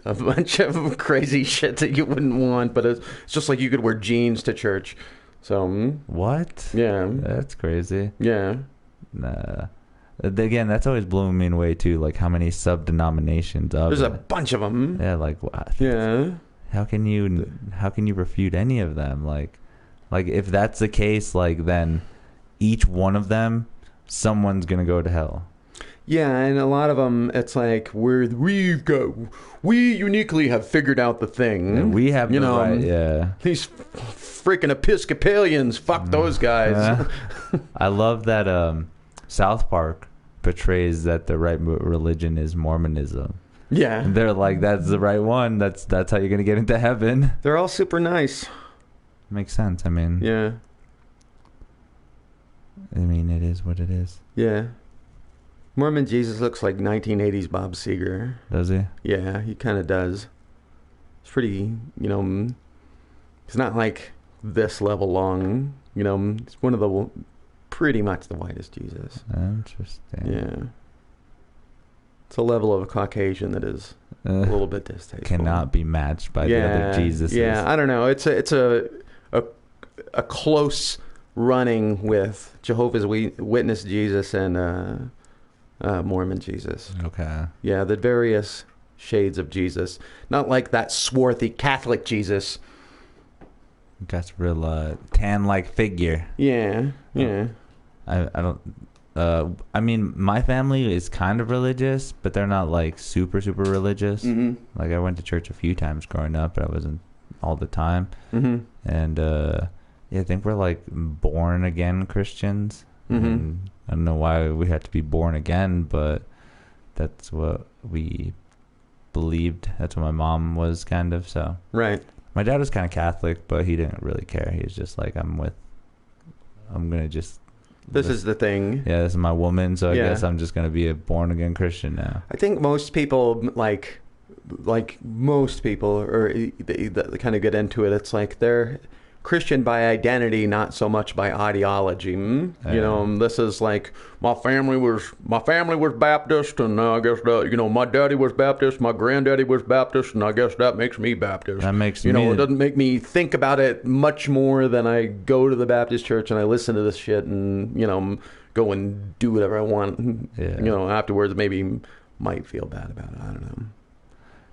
bunch of crazy shit that you wouldn't want, but it's just like you could wear jeans to church. So what? Yeah, that's crazy. Yeah. Nah. Again, that's always blowing me away too. Like how many sub-denominations of There's a bunch of them. Yeah, like what? Yeah. How can you refute any of them? Like if that's the case, like then each one of them, someone's gonna go to hell. Yeah, and a lot of them, it's like we uniquely have figured out the thing. And we have right. Yeah. These freaking Episcopalians, fuck those guys. I love that South Park portrays that the right religion is Mormonism. Yeah. And they're like, that's the right one. That's how you're gonna get into heaven. They're all super nice. Makes sense. I mean. Yeah. I mean, it is what it is. Yeah. Mormon Jesus looks like 1980s Bob Seger. Does he? Yeah, he kind of does. It's pretty, it's not like this level long. It's one of the pretty much the whitest Jesus. Interesting. Yeah. It's a level of a Caucasian that is a little bit distasteful. Cannot be matched by the other Jesuses. Yeah, I don't know. It's a close running with Jehovah's Witness Jesus and Mormon Jesus. Okay. Yeah, the various shades of Jesus. Not like that swarthy Catholic Jesus. Got real tan-like figure. Yeah, yeah. I don't. I mean, my family is kind of religious, but they're not like super religious. Mm-hmm. Like I went to church a few times growing up, but I wasn't all the time. Mm-hmm. And I think we're like born again Christians. Mm-hmm. And I don't know why we had to be born again, but that's what we believed. That's what my mom was kind of. So right. My dad was kind of Catholic, but he didn't really care. He was just like, this is the thing. Yeah, this is my woman, so I guess I'm just going to be a born-again Christian now. I think most people, like most people, or they kind of get into it, it's like they're Christian by identity, not so much by ideology. You know, this is like my family was Baptist, and I guess that, you know, my daddy was Baptist, my granddaddy was Baptist, and I guess that makes me Baptist. That makes you know, it doesn't make me think about it much more than I go to the Baptist church and I listen to this shit and, you know, go and do whatever I want. You know, afterwards maybe might feel bad about it. I don't know.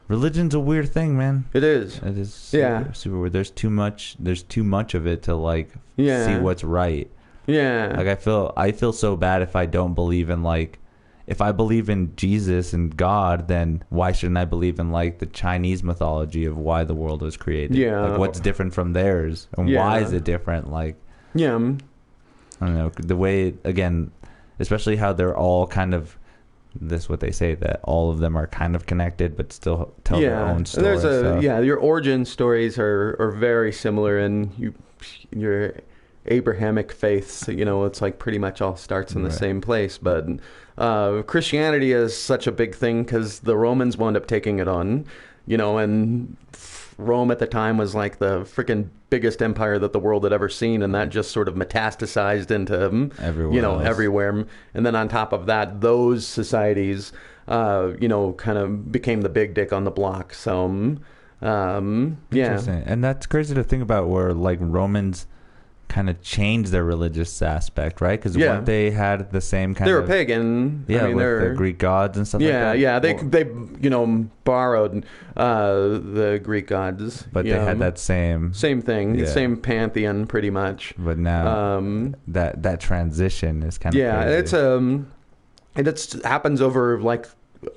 Religion's a weird thing, man. It is. It is super weird. There's too much of it to like see what's right. Yeah. Like I feel so bad if I don't believe in, like, if I believe in Jesus and God, then why shouldn't I believe in like the Chinese mythology of why the world was created? Yeah. Like what's different from theirs and why is it different? Like, I don't know, the way, again, especially how they're all kind of, this what they say, that all of them are kind of connected but still tell their own story. There's your origin stories are very similar, and your Abrahamic faiths, you know, it's like pretty much all starts in the same place. But Christianity is such a big thing because the Romans wound up taking it on, you know, and Rome at the time was like the freaking biggest empire that the world had ever seen, and that just sort of metastasized into everywhere. And then on top of that, those societies, you know, kind of became the big dick on the block. So, Interesting. And that's crazy to think about, where like Romans kind of changed their religious aspect, right? Because they had the same kind of... They were pagan. Yeah, I mean, with the Greek gods and stuff like that. Yeah, they you know, borrowed the Greek gods. But they had that same thing, same pantheon pretty much. But now that transition is kind of crazy. It happens over like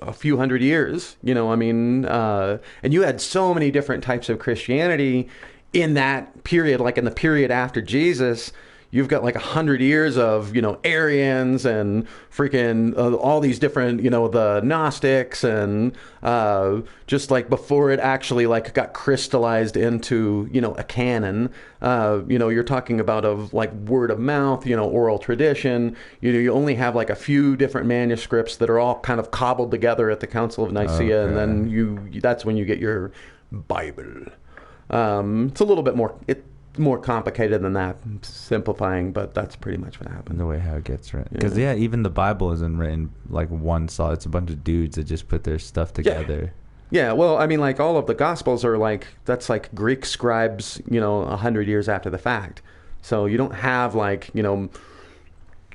a few hundred years, you know, I mean, and you had so many different types of Christianity in that period. Like in the period after Jesus, you've got like 100 years of, you know, Arians and freaking all these different, you know, the Gnostics, and just like before it actually like got crystallized into, you know, a canon. You know, you're talking about of like word of mouth, you know, oral tradition. You know, you only have like a few different manuscripts that are all kind of cobbled together at the Council of Nicaea, and then that's when you get your Bible. It's a little bit more complicated than that, simplifying, but that's pretty much what happened. The way how it gets written, because even the Bible isn't written like one saw. It's a bunch of dudes that just put their stuff together. Yeah, well, I mean, like all of the Gospels are like, that's like Greek scribes, you know, 100 years after the fact. So you don't have like, you know,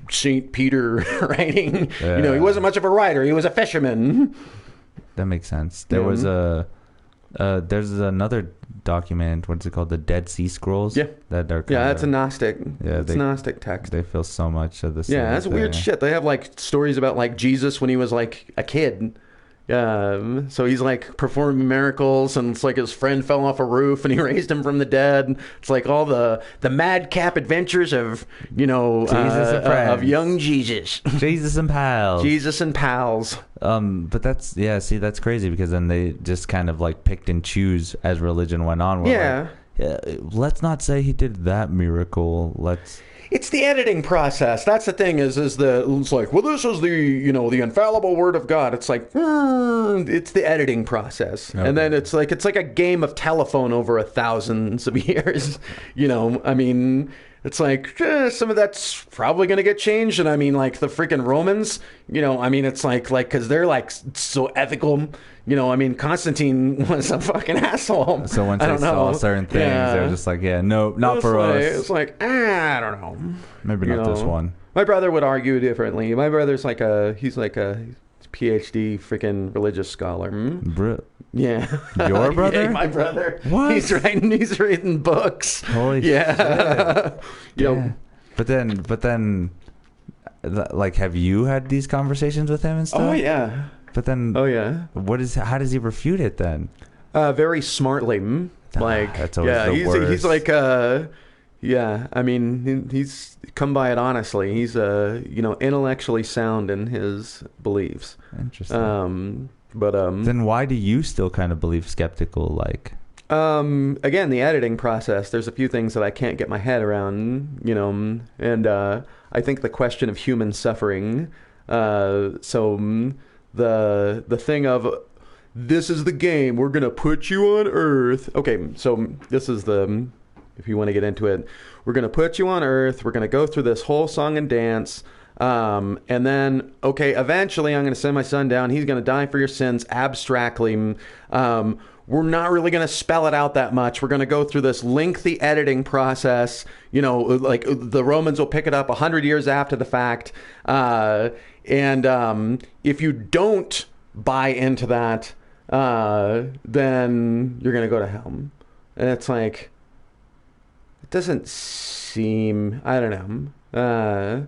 Saint Peter writing. You know, he wasn't much of a writer. He was a fisherman. That makes sense. There was there's another document, what's it called, the Dead Sea Scrolls? That are that's a Gnostic. It's a Gnostic text. They feel so much of the same that's thing. Weird shit. They have like stories about like Jesus when he was like a kid. So he's like performing miracles, and it's like his friend fell off a roof and he raised him from the dead. It's like all the madcap adventures of, you know, of young Jesus. Jesus and pals. But that's that's crazy, because then they just kind of like picked and choose as religion went on. Let's not say he did that miracle. It's the editing process. That's the thing. It's like, well, this is the, you know, the infallible word of God. It's like, it's the editing process. Okay. And then it's like a game of telephone over thousands of years. You know, I mean, it's like, some of that's probably going to get changed. And I mean, like the freaking Romans, you know, I mean, it's like, cause they're like so ethical. You know, I mean, Constantine was a fucking asshole. So once they saw certain things, they were just like, no, not for us. It's like, I don't know. Maybe not this one. My brother would argue differently. My brother's like he's like a PhD freaking religious scholar. Yeah. Your brother? My brother. What? He's writing books. Holy shit. Yeah. But then, like, have you had these conversations with him and stuff? Oh, yeah. But then, how does he refute it then? Very smartly. Like, that's always the worst. He's like, I mean, he's come by it honestly. He's, you know, intellectually sound in his beliefs. Interesting. Then why do you still kind of believe skeptical? Like, again, the editing process. There's a few things that I can't get my head around, you know, and I think the question of human suffering. The thing of, this is the game, we're gonna put you on Earth. Okay, so this is the if you want to get into it. We're going to put you on Earth. We're going to go through this whole song and dance. And then, okay, eventually I'm going to send my son down. He's going to die for your sins abstractly. We're not really going to spell it out that much. We're going to go through this lengthy editing process. You know, like the Romans will pick it up 100 years after the fact. And if you don't buy into that, then you're going to go to hell. And it's like, it doesn't seem, I don't know,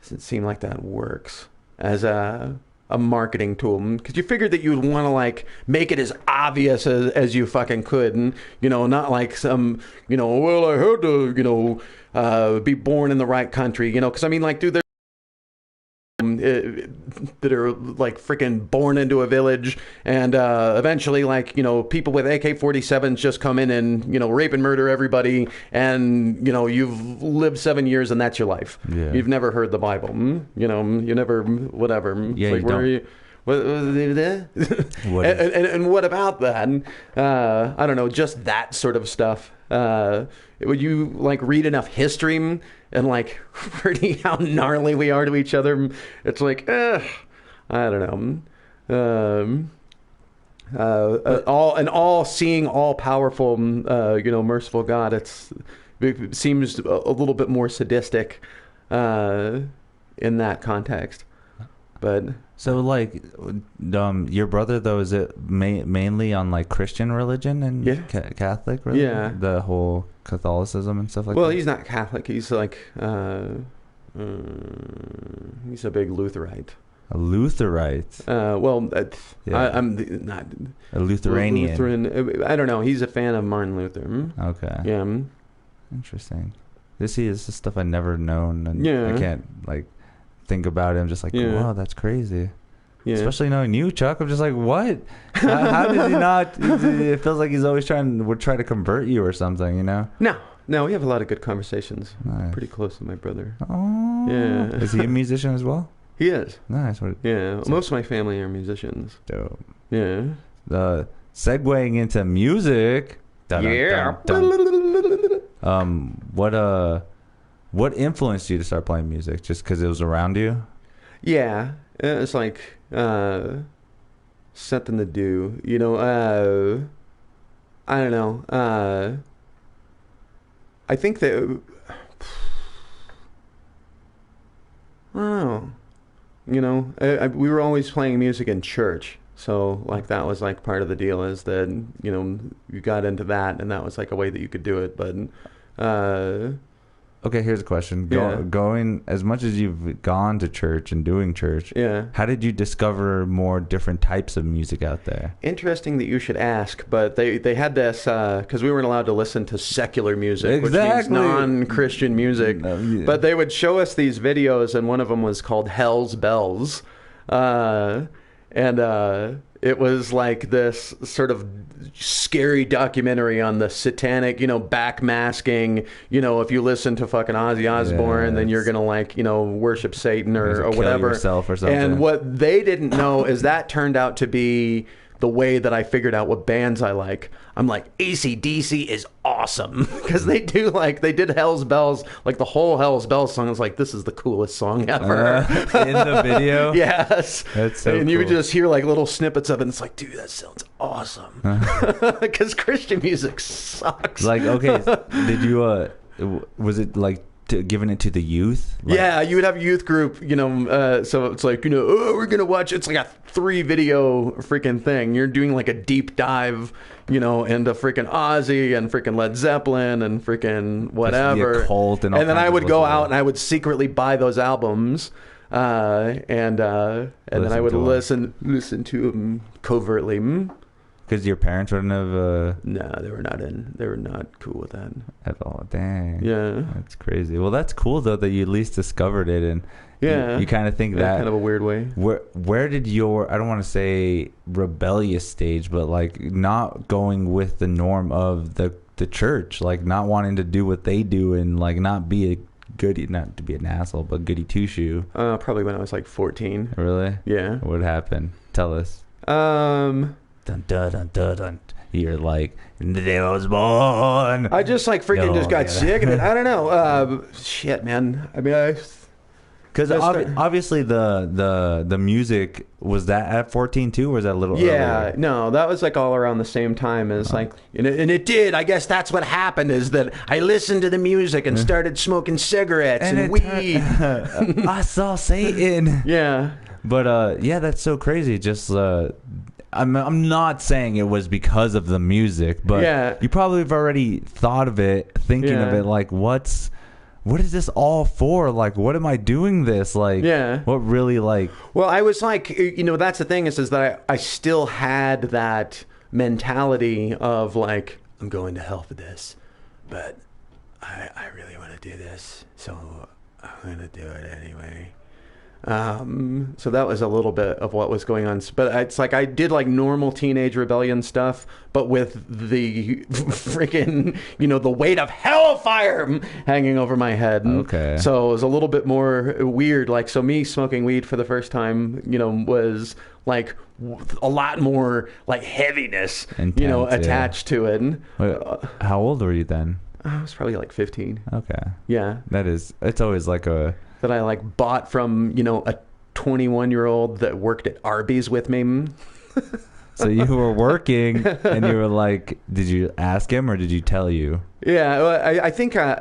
doesn't seem like that works as a marketing tool, because you figured that you'd want to like make it as obvious as you fucking could, and you know, not like some, you know, well, I had to, you know, be born in the right country, you know, because I mean, like, dude, there's that are like freaking born into a village, and eventually, like, you know, people with AK-47s just come in and, you know, rape and murder everybody, and you know, you've lived 7 years and that's your life. Yeah. You've never heard the Bible, you know, you never, whatever. Yeah, like, you where don't. are you? And what about that? I don't know, just that sort of stuff. Would you like read enough history and like reading how gnarly we are to each other? It's like, I don't know. All seeing, all powerful, you know, merciful God. It seems a little bit more sadistic in that context, but. So, like, your brother, though, is it mainly on, like, Christian religion and Catholic religion? Yeah. The whole Catholicism and stuff like that? Well, he's not Catholic. He's, like, he's a big Lutherite. A Lutherite? I'm not... A Lutheranian. Lutheran. I don't know. He's a fan of Martin Luther. Okay. Yeah. Interesting. This is stuff I never known, and I can't, like... think about him, just like, wow, that's crazy. Yeah. Especially knowing you, Chuck. I'm just like, what? How did he not? It feels like he's always would try to convert you or something, you know? No, we have a lot of good conversations. Nice. Pretty close with my brother. Oh, yeah. Is he a musician as well? He is. Nice. Yeah, most of my family are musicians. Dope. Yeah. Segueing into music. What influenced you to start playing music? Just because it was around you? Yeah. It's like something to do. You know, I don't know. I think that... I don't know. You know, we were always playing music in church. So, like, that was, like, part of the deal is that, you know, you got into that, and that was, like, a way that you could do it. But... Okay, here's a question. Going, as much as you've gone to church and doing church, how did you discover more different types of music out there? Interesting that you should ask, but they had this, because we weren't allowed to listen to secular music, which means non-Christian music. But they would show us these videos, and one of them was called Hell's Bells. It was like this sort of scary documentary on the satanic, you know, backmasking. You know, if you listen to fucking Ozzy Osbourne, then you're gonna, like, you know, worship Satan or whatever. Yourself or something. And what they didn't know is that turned out to be the way that I figured out what bands I like. I'm like, AC/DC is awesome, because they did Hell's Bells, like the whole Hell's Bells song. I was like, this is the coolest song ever. In the video? Yes. That's so and you would cool. just hear like little snippets of it, and it's like, dude, that sounds awesome. Because Christian music sucks. Like, okay, did you, was it like giving it to the youth? Like, yeah, you would have a youth group, you know, so it's like, you know, we're going to watch, it's like a 3 video freaking thing. You're doing like a deep dive, you know, into freaking Ozzy and freaking Led Zeppelin and freaking whatever. The occult and then I would go out and I would secretly buy those albums, and then I would listen to them covertly. Because your parents wouldn't have... No, they were not cool with that. At all. Dang. Yeah. That's crazy. Well, that's cool, though, that you at least discovered it. And you kind of think that... kind of a weird way. Where did your... I don't want to say rebellious stage, but, like, not going with the norm of the church. Like, not wanting to do what they do and, like, not be a goody... Not to be an asshole, but goody two-shoe. Probably when I was, like, 14. Really? Yeah. What happened? Tell us. Dun, dun, dun, dun, dun. You're like, the day I was born. I just like freaking just got sick of it. I don't know. Shit, man. I mean, because obviously the music, was that at 14 too, or was that a little earlier? No, that was like all around the same time as like, and it did. I guess that's what happened, is that I listened to the music and started smoking cigarettes and weed. I saw Satan. Yeah. But yeah, that's so crazy. Just I'm not saying it was because of the music, but you probably have already thought of it, thinking of it like, what is this all for? Like, what am I doing this? Like, what really, like... Well, I was like, that's the thing is that I still had that mentality of like, I'm going to hell for this, but I really want to do this, so I'm going to do it anyway. So that was a little bit of what was going on, but it's like I did like normal teenage rebellion stuff, but with the freaking, the weight of hellfire hanging over my head. Okay. So it was a little bit more weird. Like, so me smoking weed for the first time, was like a lot more like heaviness, intense, attached to it. Wait, how old were you then? I was probably like 15. Okay. Yeah. It's always like that I like bought from, a 21-year-old that worked at Arby's with me. So you were working and you were like, did you ask him or did you tell you? Yeah, well, I think I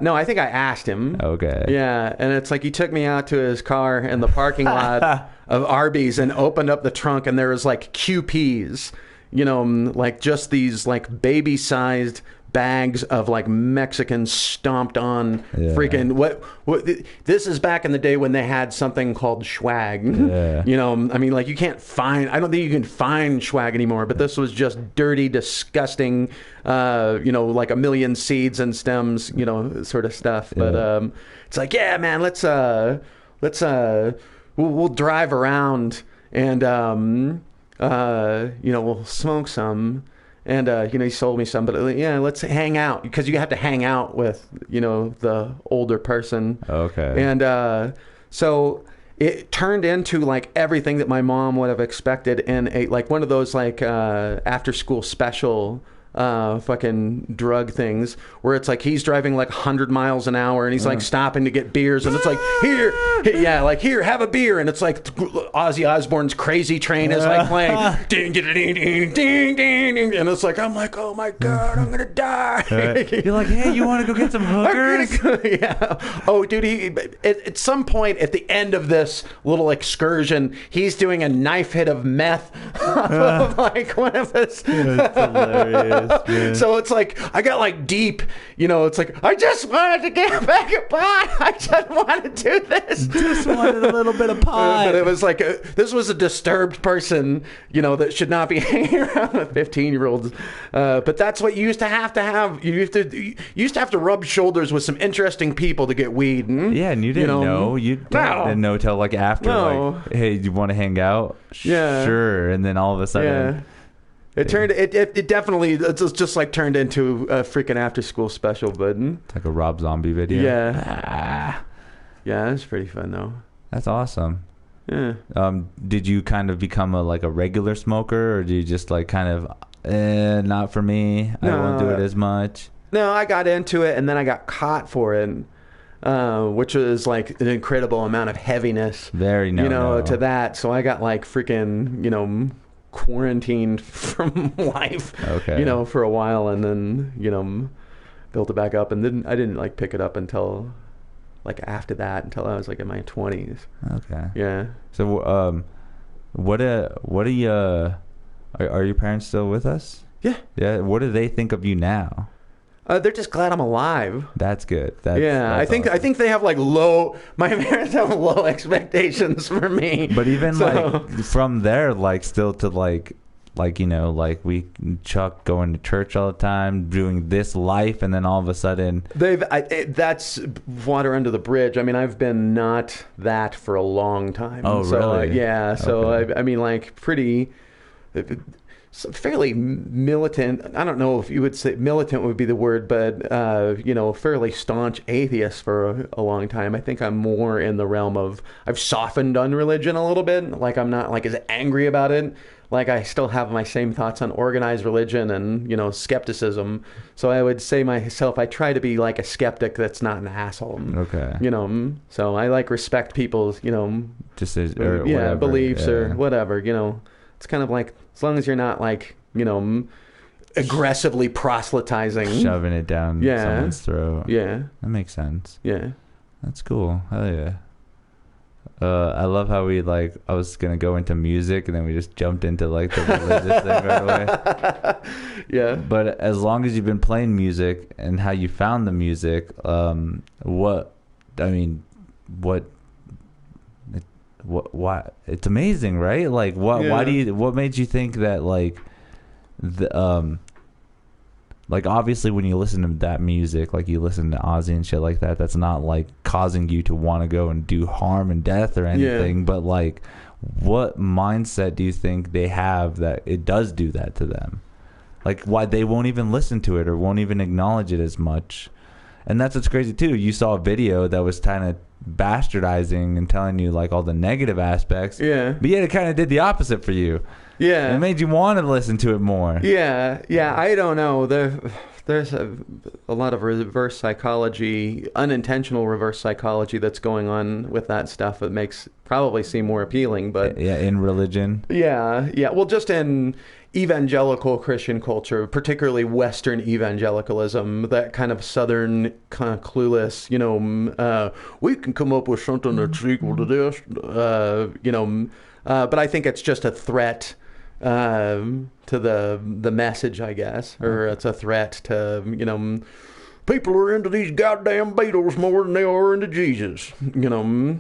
asked him. Okay. Yeah, and it's like he took me out to his car in the parking lot of Arby's and opened up the trunk, and there was like QPs, like just these like baby-sized bags of like Mexican stomped on freaking what this is back in the day when they had something called swag. I mean, like, I don't think you can find swag anymore, but this was just dirty, disgusting, like a million seeds and stems, sort of stuff. But it's like, yeah, man, let's we'll drive around and we'll smoke some. And, he sold me some, but let's hang out, because you have to hang out with, the older person. Okay. And so it turned into like everything that my mom would have expected in like one of those like after school special fucking drug things, where it's like he's driving like 100 miles an hour and he's like stopping to get beers, and it's like, here, have a beer, and it's like Ozzy Osbourne's Crazy Train is like playing, ding ding ding ding ding ding, and it's like, I'm like, oh my god, I'm gonna die. You're like, hey, you want to go get some hookers? Oh, dude, at some point at the end of this little excursion, he's doing a knife hit of meth of like one of his. That's hilarious. So it's like I got like deep, it's like I just wanted to get back at pot. I just wanted to do this. Just wanted a little bit of pot. But it was like this was a disturbed person, that should not be hanging around with 15-year-olds. But that's what you used to have. You used to have to rub shoulders with some interesting people to get weed. Yeah, and you didn't know. You didn't know till like after, like, hey, do you want to hang out? Yeah, sure. And then all of a sudden. Yeah. It definitely just like turned into a freaking after school special, but it's like a Rob Zombie video. Yeah, it's pretty fun though. That's awesome. Yeah. Did you kind of become a regular smoker, or do you just like kind of not for me? I won't do it as much. No, I got into it and then I got caught for it, which was like an incredible amount of heaviness. Very to that. So I got like freaking quarantined from life, for a while, and then built it back up, and then I didn't like pick it up until like after that, until I was like in my 20s. Okay. Yeah. So what are your parents still with us? Yeah. What do they think of you now? They're just glad I'm alive. That's good. That's awesome. I think they have like my parents have low expectations for me. But even like from there, like still to like we Chuck going to church all the time, doing this life, and then all of a sudden that's water under the bridge. I mean, I've been not that for a long time. Oh, really? Yeah. So okay. I mean, like pretty. Fairly militant. I don't know if you would say militant would be the word, but fairly staunch atheist for a long time. I think I'm more in the realm of I've softened on religion a little bit. Like I'm not like as angry about it. like I still have my same thoughts on organized religion and, you know, skepticism. So I would say myself, I try to be like a skeptic that's not an asshole. Okay. You know, so I like respect people's, you know, just whatever. Beliefs or whatever, you know. It's kind of like, as long as you're not like, you know, aggressively proselytizing. Shoving it down someone's throat. Yeah. That makes sense. Yeah. That's cool. Hell yeah. I love how I was going to go into music and then we just jumped into like the religious thing right away. Yeah. But as long as you've been playing music and how you found the music, why, it's amazing, right? Like what made you think that like like obviously when you listen to that music, like you listen to Ozzy and shit like that, that's not like causing you to want to go and do harm and death or anything, but like what mindset do you think they have that it does do that to them? Like why they won't even listen to it or won't even acknowledge it as much? And that's what's crazy too. You saw a video that was kind of bastardizing and telling you like all the negative aspects. Yeah. But yet it kind of did the opposite for you. Yeah. It made you want to listen to it more. Yeah. Yeah. I don't know. There's a lot of reverse psychology, unintentional reverse psychology that's going on with that stuff that makes probably seem more appealing. But yeah, in religion. Yeah. Yeah. Well, just in evangelical Christian culture, particularly Western evangelicalism, that kind of Southern kind of clueless, you know, we can come up with something that's equal to this, you know, but I think it's just a threat to the message, I guess, or it's a threat to, you know, people are into these goddamn Beatles more than they are into Jesus, you know.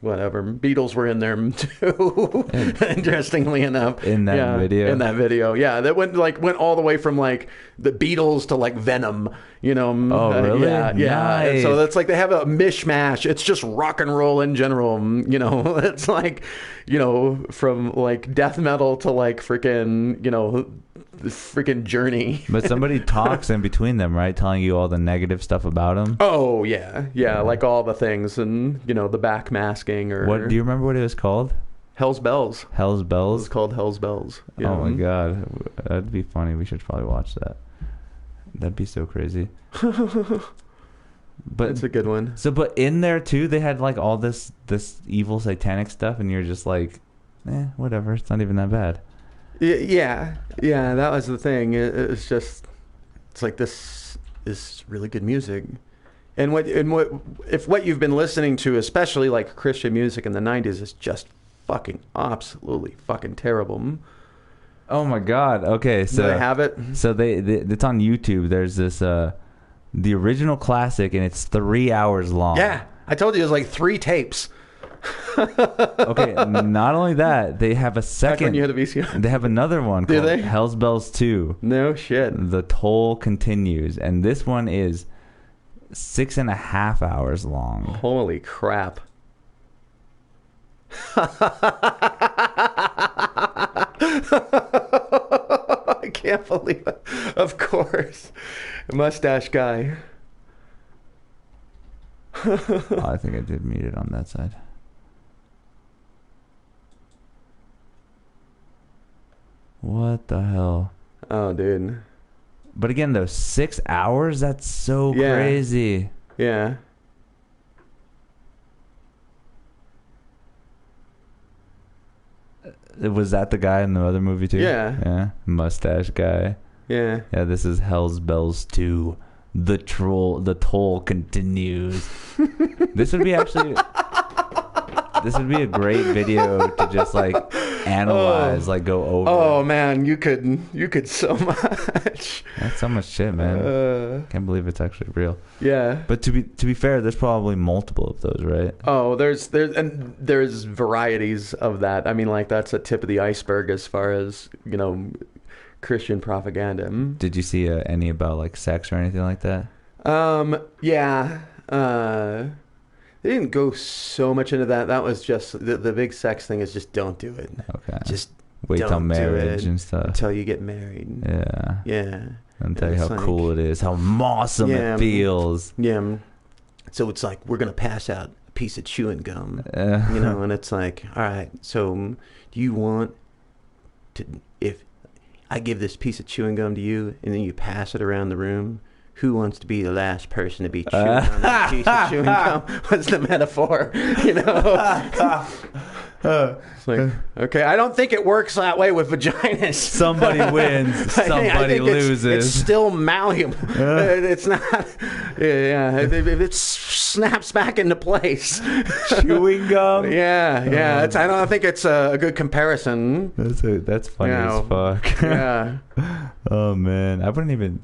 Whatever. Beatles were in there too. Interestingly enough, in that video, yeah, that went all the way from like the Beatles to like Venom, you know. Oh, really? Yeah. Nice. So that's like they have a mishmash. It's just rock and roll in general, you know. It's like, you know, from like death metal to like freaking, you know, freaking Journey. But somebody talks in between them, right? Telling you all the negative stuff about them. Oh yeah, like all the things, and you know, the backmasking or what? Do you remember what it was called? Hell's Bells. Hell's Bells. It's called Hell's Bells. Yeah. Oh my god, that'd be funny. We should probably watch that. That'd be so crazy. But it's a good one. So, but in there too, they had like all this evil satanic stuff, and you're just like, whatever. It's not even that bad. Yeah, that was the thing. It's just, it's like, this is really good music, and what you've been listening to, especially like Christian music in the '90s, is just fucking absolutely fucking terrible. Oh my god. Okay, so do they have it? So it's on YouTube. There's this the original classic, and it's 3 hours long. Yeah, I told you it was like 3 tapes. Okay, not only that, they have a second. When you had a VCR. They have another one called Hell's Bells 2. No shit. The Toll Continues, and this one is 6.5 hours long. Holy crap. I can't believe it. Of course. Mustache guy. I think I did mute it on that side. What the hell? Oh, dude. But again, though, 6 hours? That's so crazy. Yeah. Was that the guy in the other movie, too? Yeah. Yeah. Mustache guy. Yeah. Yeah, this is Hell's Bells 2. The Toll Continues. This would be actually... This would be a great video to just like analyze, like go over. Oh man, you could so much. That's so much shit, man. Can't believe it's actually real. Yeah. But to be fair, there's probably multiple of those, right? Oh, there's varieties of that. I mean, like that's a tip of the iceberg as far as, you know, Christian propaganda. Did you see any about like sex or anything like that? Yeah. They didn't go so much into that. That was just the big sex thing is just don't do it. Okay. Just wait till marriage and stuff. Until you get married. Yeah. Yeah. And tell you how cool it is, how awesome it feels. Yeah. So it's like we're gonna pass out a piece of chewing gum, you know, and it's like, all right. So do you want if I give this piece of chewing gum to you and then you pass it around the room, who wants to be the last person to be chewing on that piece of chewing gum? What's the metaphor? It's like, okay, I don't think it works that way with vaginas. Somebody wins, somebody loses. It's still malleable. It's not. Yeah, it snaps back into place. Chewing gum. Yeah. I don't think it's a good comparison. That's funny as fuck. Yeah. Oh man, I wouldn't even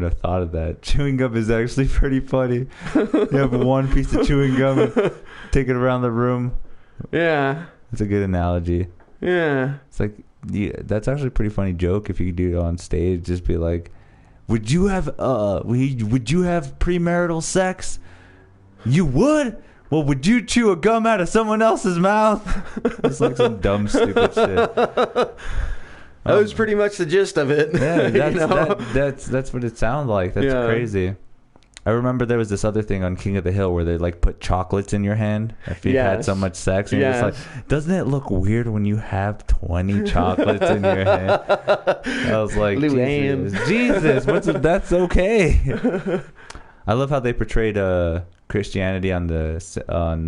have thought of that. Chewing gum is actually pretty funny. You have one piece of chewing gum, and take it around the room. Yeah. It's a good analogy. Yeah. It's like, that's actually a pretty funny joke if you could do it on stage. Just be like, would you have premarital sex? You would? Well, would you chew a gum out of someone else's mouth? It's like some dumb, stupid shit. That was pretty much the gist of it. Yeah, that's what it sounds like. That's crazy. I remember there was this other thing on King of the Hill where they like put chocolates in your hand if you've had so much sex, and you're just like, doesn't it look weird when you have 20 chocolates in your hand? I was like, Jesus, that's okay. I love how they portrayed Christianity on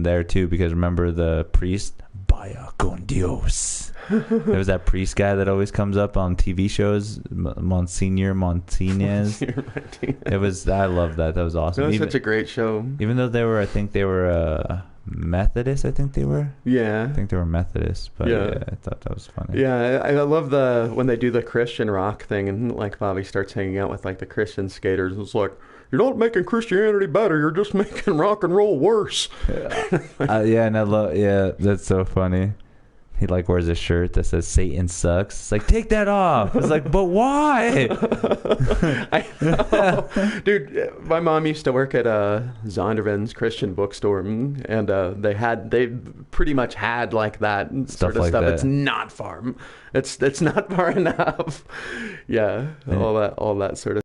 there too, because remember the priest, Vaya con Dios. There was that priest guy that always comes up on TV shows, Monsignor Martinez. It was. I love that. That was awesome. That was such a great show. Even though I think they were Methodist. I think they were. Yeah. I think they were Methodist. But yeah, I thought that was funny. Yeah, I love when they do the Christian rock thing, and like Bobby starts hanging out with like the Christian skaters. It's like, you're not making Christianity better. You're just making rock and roll worse. Yeah, and I love. Yeah, that's so funny. He like wears a shirt that says Satan sucks. It's like, take that off. It's like, but why? I know. Dude, my mom used to work at Zondervan's Christian bookstore, and they pretty much had like that sort of stuff. It's not far. It's not far enough. Yeah, all that sort of.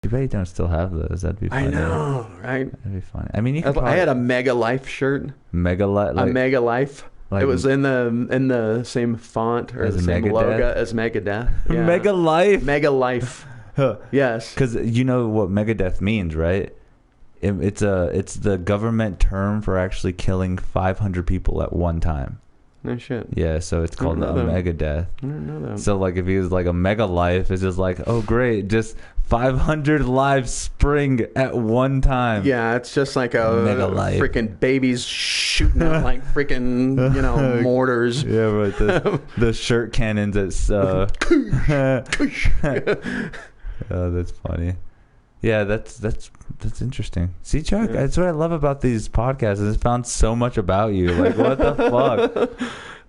You bet you don't still have those. That'd be funny. I know, right? That'd be funny. I mean, I had a Mega Life shirt. Mega Life? A Mega Life. Like, it was in the same font or the same logo as Megadeth. Yeah. Mega Life? Mega Life. Yes. Because you know what Megadeth means, right? It's the government term for actually killing 500 people at one time. No shit. Yeah, so it's called a Megadeth. I don't know that. So like if he was like a Mega Life, it's just like, oh great, just 500 lives spring at one time. Yeah, it's just like a freaking babies shooting out like freaking mortars. Yeah, right. The shirt cannons. It's oh, that's funny. Yeah, that's interesting. See, Chuck, that's what I love about these podcasts. I just found so much about you. Like, what the fuck?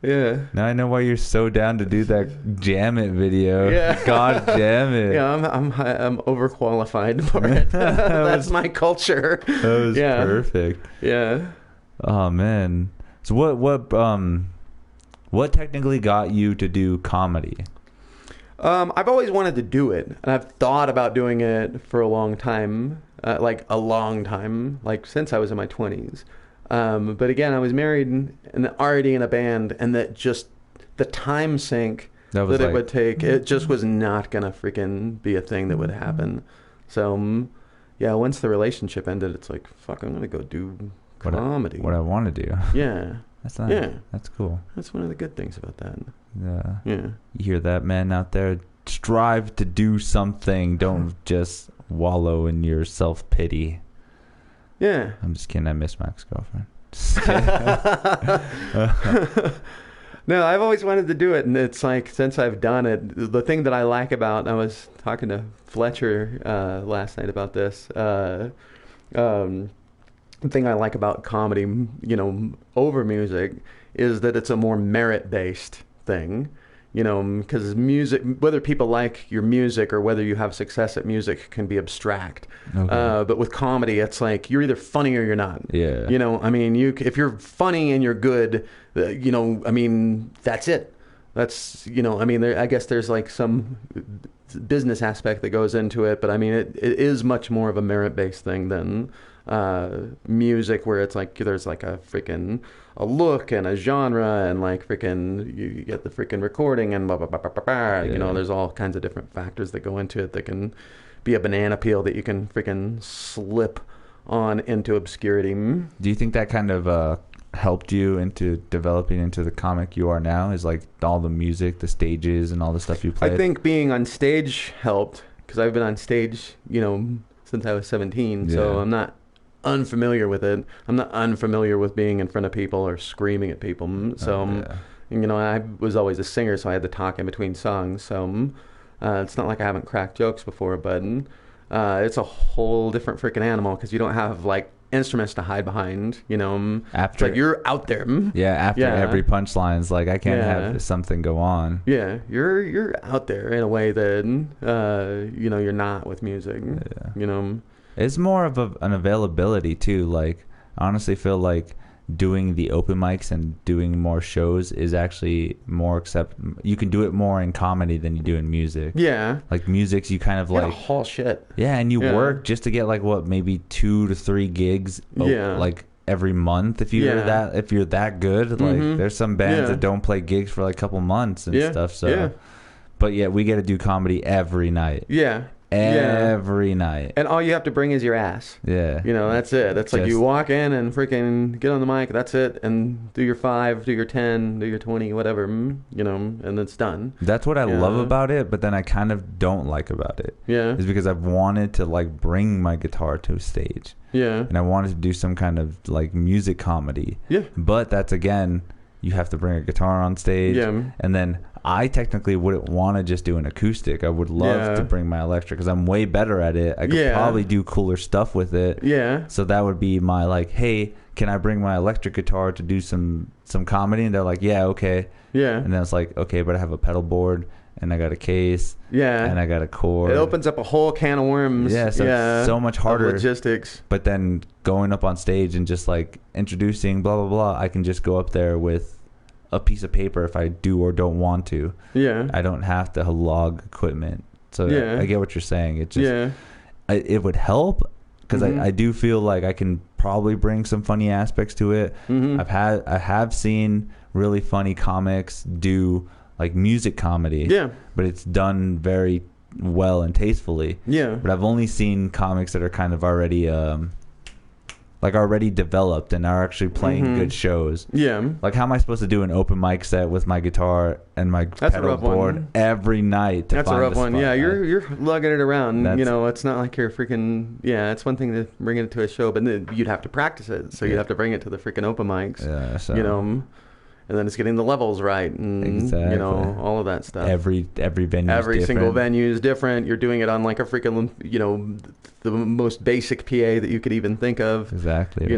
Yeah. Now I know why you're so down to do that Jam It video. Yeah. God damn it. Yeah, I'm overqualified for it. That's my culture. That was perfect. Yeah. Oh man. So what technically got you to do comedy? I've always wanted to do it, and I've thought about doing it for a long time, like since I was in my 20s. But again, I was married and already in a band, and that just the time sink that it would take, it just was not gonna freaking be a thing that would happen. So yeah, once the relationship ended, it's like, fuck, I'm gonna go do comedy. What I want to do. Yeah. That's nice. Yeah. That's cool. That's one of the good things about that. Yeah. Yeah. You hear that, man, out there? Strive to do something. Don't just wallow in your self-pity. Yeah. I'm just kidding. I miss my ex-girlfriend. No, I've always wanted to do it, and it's like, since I've done it, the thing that I like about, I was talking to Fletcher last night about this, the thing I like about comedy, over music, is that it's a more merit-based thing, because music, whether people like your music or whether you have success at music, can be abstract. Okay. But with comedy, it's like, you're either funny or you're not. Yeah. I mean, if you're funny and you're good, that's it. That's, I mean, I guess there's like some business aspect that goes into it, but I mean, it is much more of a merit-based thing than music, where it's like there's like a look and a genre, and like you get the freaking recording and blah, blah, blah, blah, blah, blah. Yeah. There's all kinds of different factors that go into it that can be a banana peel that you can freaking slip on into obscurity. Do you think that kind of helped you into developing into the comic you are now? Is like all the music, the stages, and all the stuff you played? I think being on stage helped, because I've been on stage, since I was 17, so I'm not unfamiliar with it. I'm not unfamiliar with being in front of people or screaming at people. So, I was always a singer, so I had to talk in between songs. So, it's not like I haven't cracked jokes before, but it's a whole different freaking animal, because you don't have like instruments to hide behind. After, it's like you're out there. After every punchline's like, I can't have something go on. Yeah, you're out there in a way that you're not with music. It's more of an availability too. Like, I honestly feel like doing the open mics and doing more shows is actually more you can do it more in comedy than you do in music. Like music's, you kind of like haul shit. And you work just to get like maybe 2 to 3 gigs like every month if you're that good. Like there's some bands that don't play gigs for like a couple months and stuff. So but we get to do comedy every night. Every night, and all you have to bring is your ass. That's it. That's like you walk in and freaking get on the mic, that's it, and do your 5, do your 10, do your 20, whatever, and it's done. That's what I love about it, but then I kind of don't like about it. Is because I've wanted to like bring my guitar to a stage. And I wanted to do some kind of like music comedy. But that's, again, you have to bring a guitar on stage. And then I technically wouldn't want to just do an acoustic. I would love to bring my electric, because I'm way better at it. I could probably do cooler stuff with it. So that would be my like, hey, can I bring my electric guitar to do some comedy? And they're like, yeah, okay. And then it's like, okay, but I have a pedal board and I got a case. And I got a cord. It opens up a whole can of worms. So it's so much harder. Logistics. But then going up on stage and just like introducing blah, blah, blah, I can just go up there with a piece of paper if I do or don't want to. I don't have to log equipment. So I get what you're saying. It just it would help, because I do feel like I can probably bring some funny aspects to it. I have seen really funny comics do like music comedy. But it's done very well and tastefully. But I've only seen comics that are kind of already already developed and are actually playing good shows. Like, how am I supposed to do an open mic set with my guitar and my pedal board every night? That's a rough one. You're lugging it around. It's not like you're freaking. It's one thing to bring it to a show, but then you'd have to practice it. So you'd have to bring it to the freaking open mics. And then it's getting the levels right, and all of that stuff. Every venue, every single venue is different. You're doing it on like a freaking the most basic PA that you could even think of. Exactly.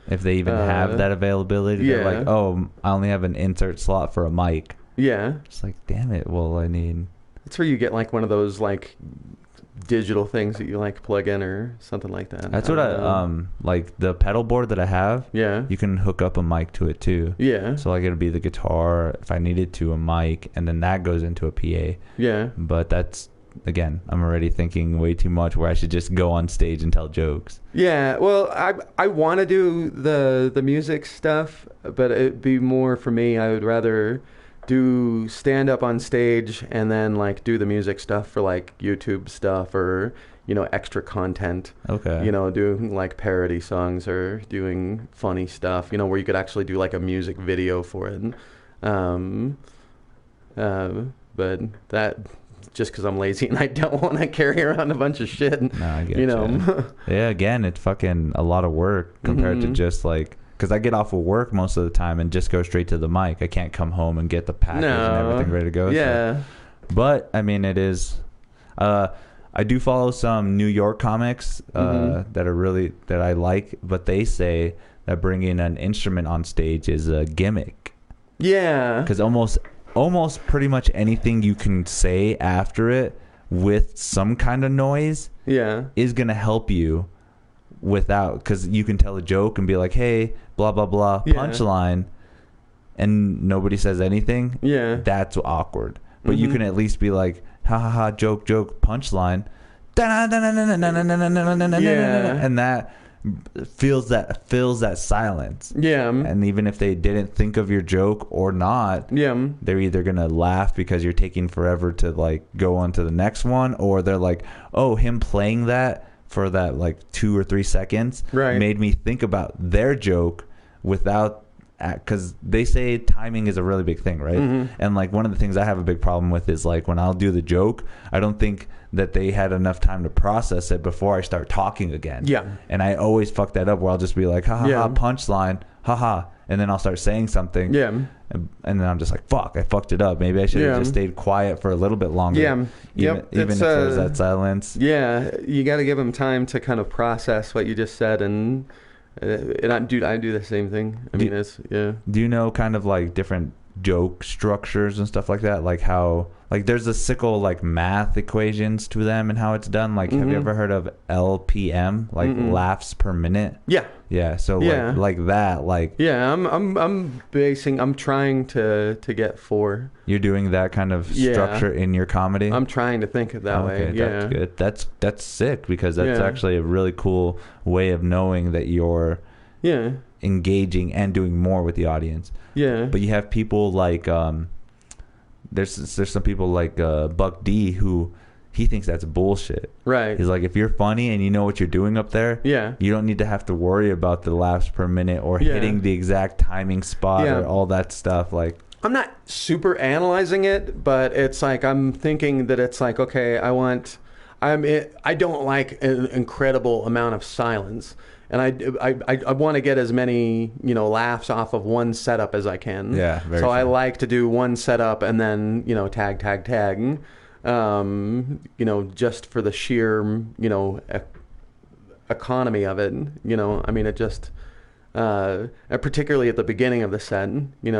If they even have that availability, they're like, oh, I only have an insert slot for a mic. It's like, damn it. Well, I need. That's where you get like one of those like digital things that you like plug in or something like that. That's what I like the pedal board that I have. You can hook up a mic to it too. So like it'll be the guitar, if I needed to, a mic, and then that goes into a PA. But that's, again, I'm already thinking way too much, where I should just go on stage and tell jokes. Well, I want to do the music stuff, but it'd be more for me. I would rather do stand up on stage and then like do the music stuff for like YouTube stuff, or extra content. Doing like parody songs or doing funny stuff, where you could actually do like a music video for it. But that, just because I'm lazy and I don't want to carry around a bunch of shit. No, I get you. Again, it's fucking a lot of work compared to just like, because I get off of work most of the time and just go straight to the mic. I can't come home and get the package and everything ready to go. So. But I mean, it is. I do follow some New York comics that are really that I like, but they say that bringing an instrument on stage is a gimmick. Because almost pretty much anything you can say after it with some kind of noise is gonna help you. Without, because you can tell a joke and be like, hey, blah blah blah, punchline, and nobody says anything, that's awkward. But you can at least be like, ha ha ha, joke, punchline, and that fills that silence. Yeah. And even if they didn't think of your joke or not, they're either gonna laugh because you're taking forever to like go on to the next one, or they're like, oh, him playing that for that like 2 or 3 seconds made me think about their joke without, because they say timing is a really big thing, right? And like one of the things I have a big problem with is like when I'll do the joke, I don't think that they had enough time to process it before I start talking again. Yeah. And I always fuck that up where I'll just be like, ha ha ha, punchline, ha ha, and then I'll start saying something. Yeah. And then I'm just like, fuck, I fucked it up. Maybe I should have just stayed quiet for a little bit longer. Yeah. Even if there's that silence. Yeah. You got to give them time to kind of process what you just said, and I do the same thing. I mean, Do you know kind of like different joke structures and stuff like that? Like how, like there's a sickle like math equations to them and how it's done. Like, have you ever heard of LPM? Like laughs per minute? Yeah. Yeah. So like that, like. Yeah, I'm trying to get 4. You're doing that kind of structure in your comedy? I'm trying to think of that way. Yeah. That's good. That's sick, because that's actually a really cool way of knowing that you're engaging and doing more with the audience. Yeah. But you have people like there's some people like Buck D who he thinks that's bullshit. Right. He's like, if you're funny and you know what you're doing up there, you don't need to have to worry about the laughs per minute or hitting the exact timing spot or all that stuff. Like, I'm not super analyzing it, but it's like I'm thinking that it's like, okay, I don't like an incredible amount of silence. And I want to get as many, laughs off of one setup as I can. Yeah, very true. I like to do one setup and then, tag, just for the sheer, economy of it. I mean, it just, particularly at the beginning of the set,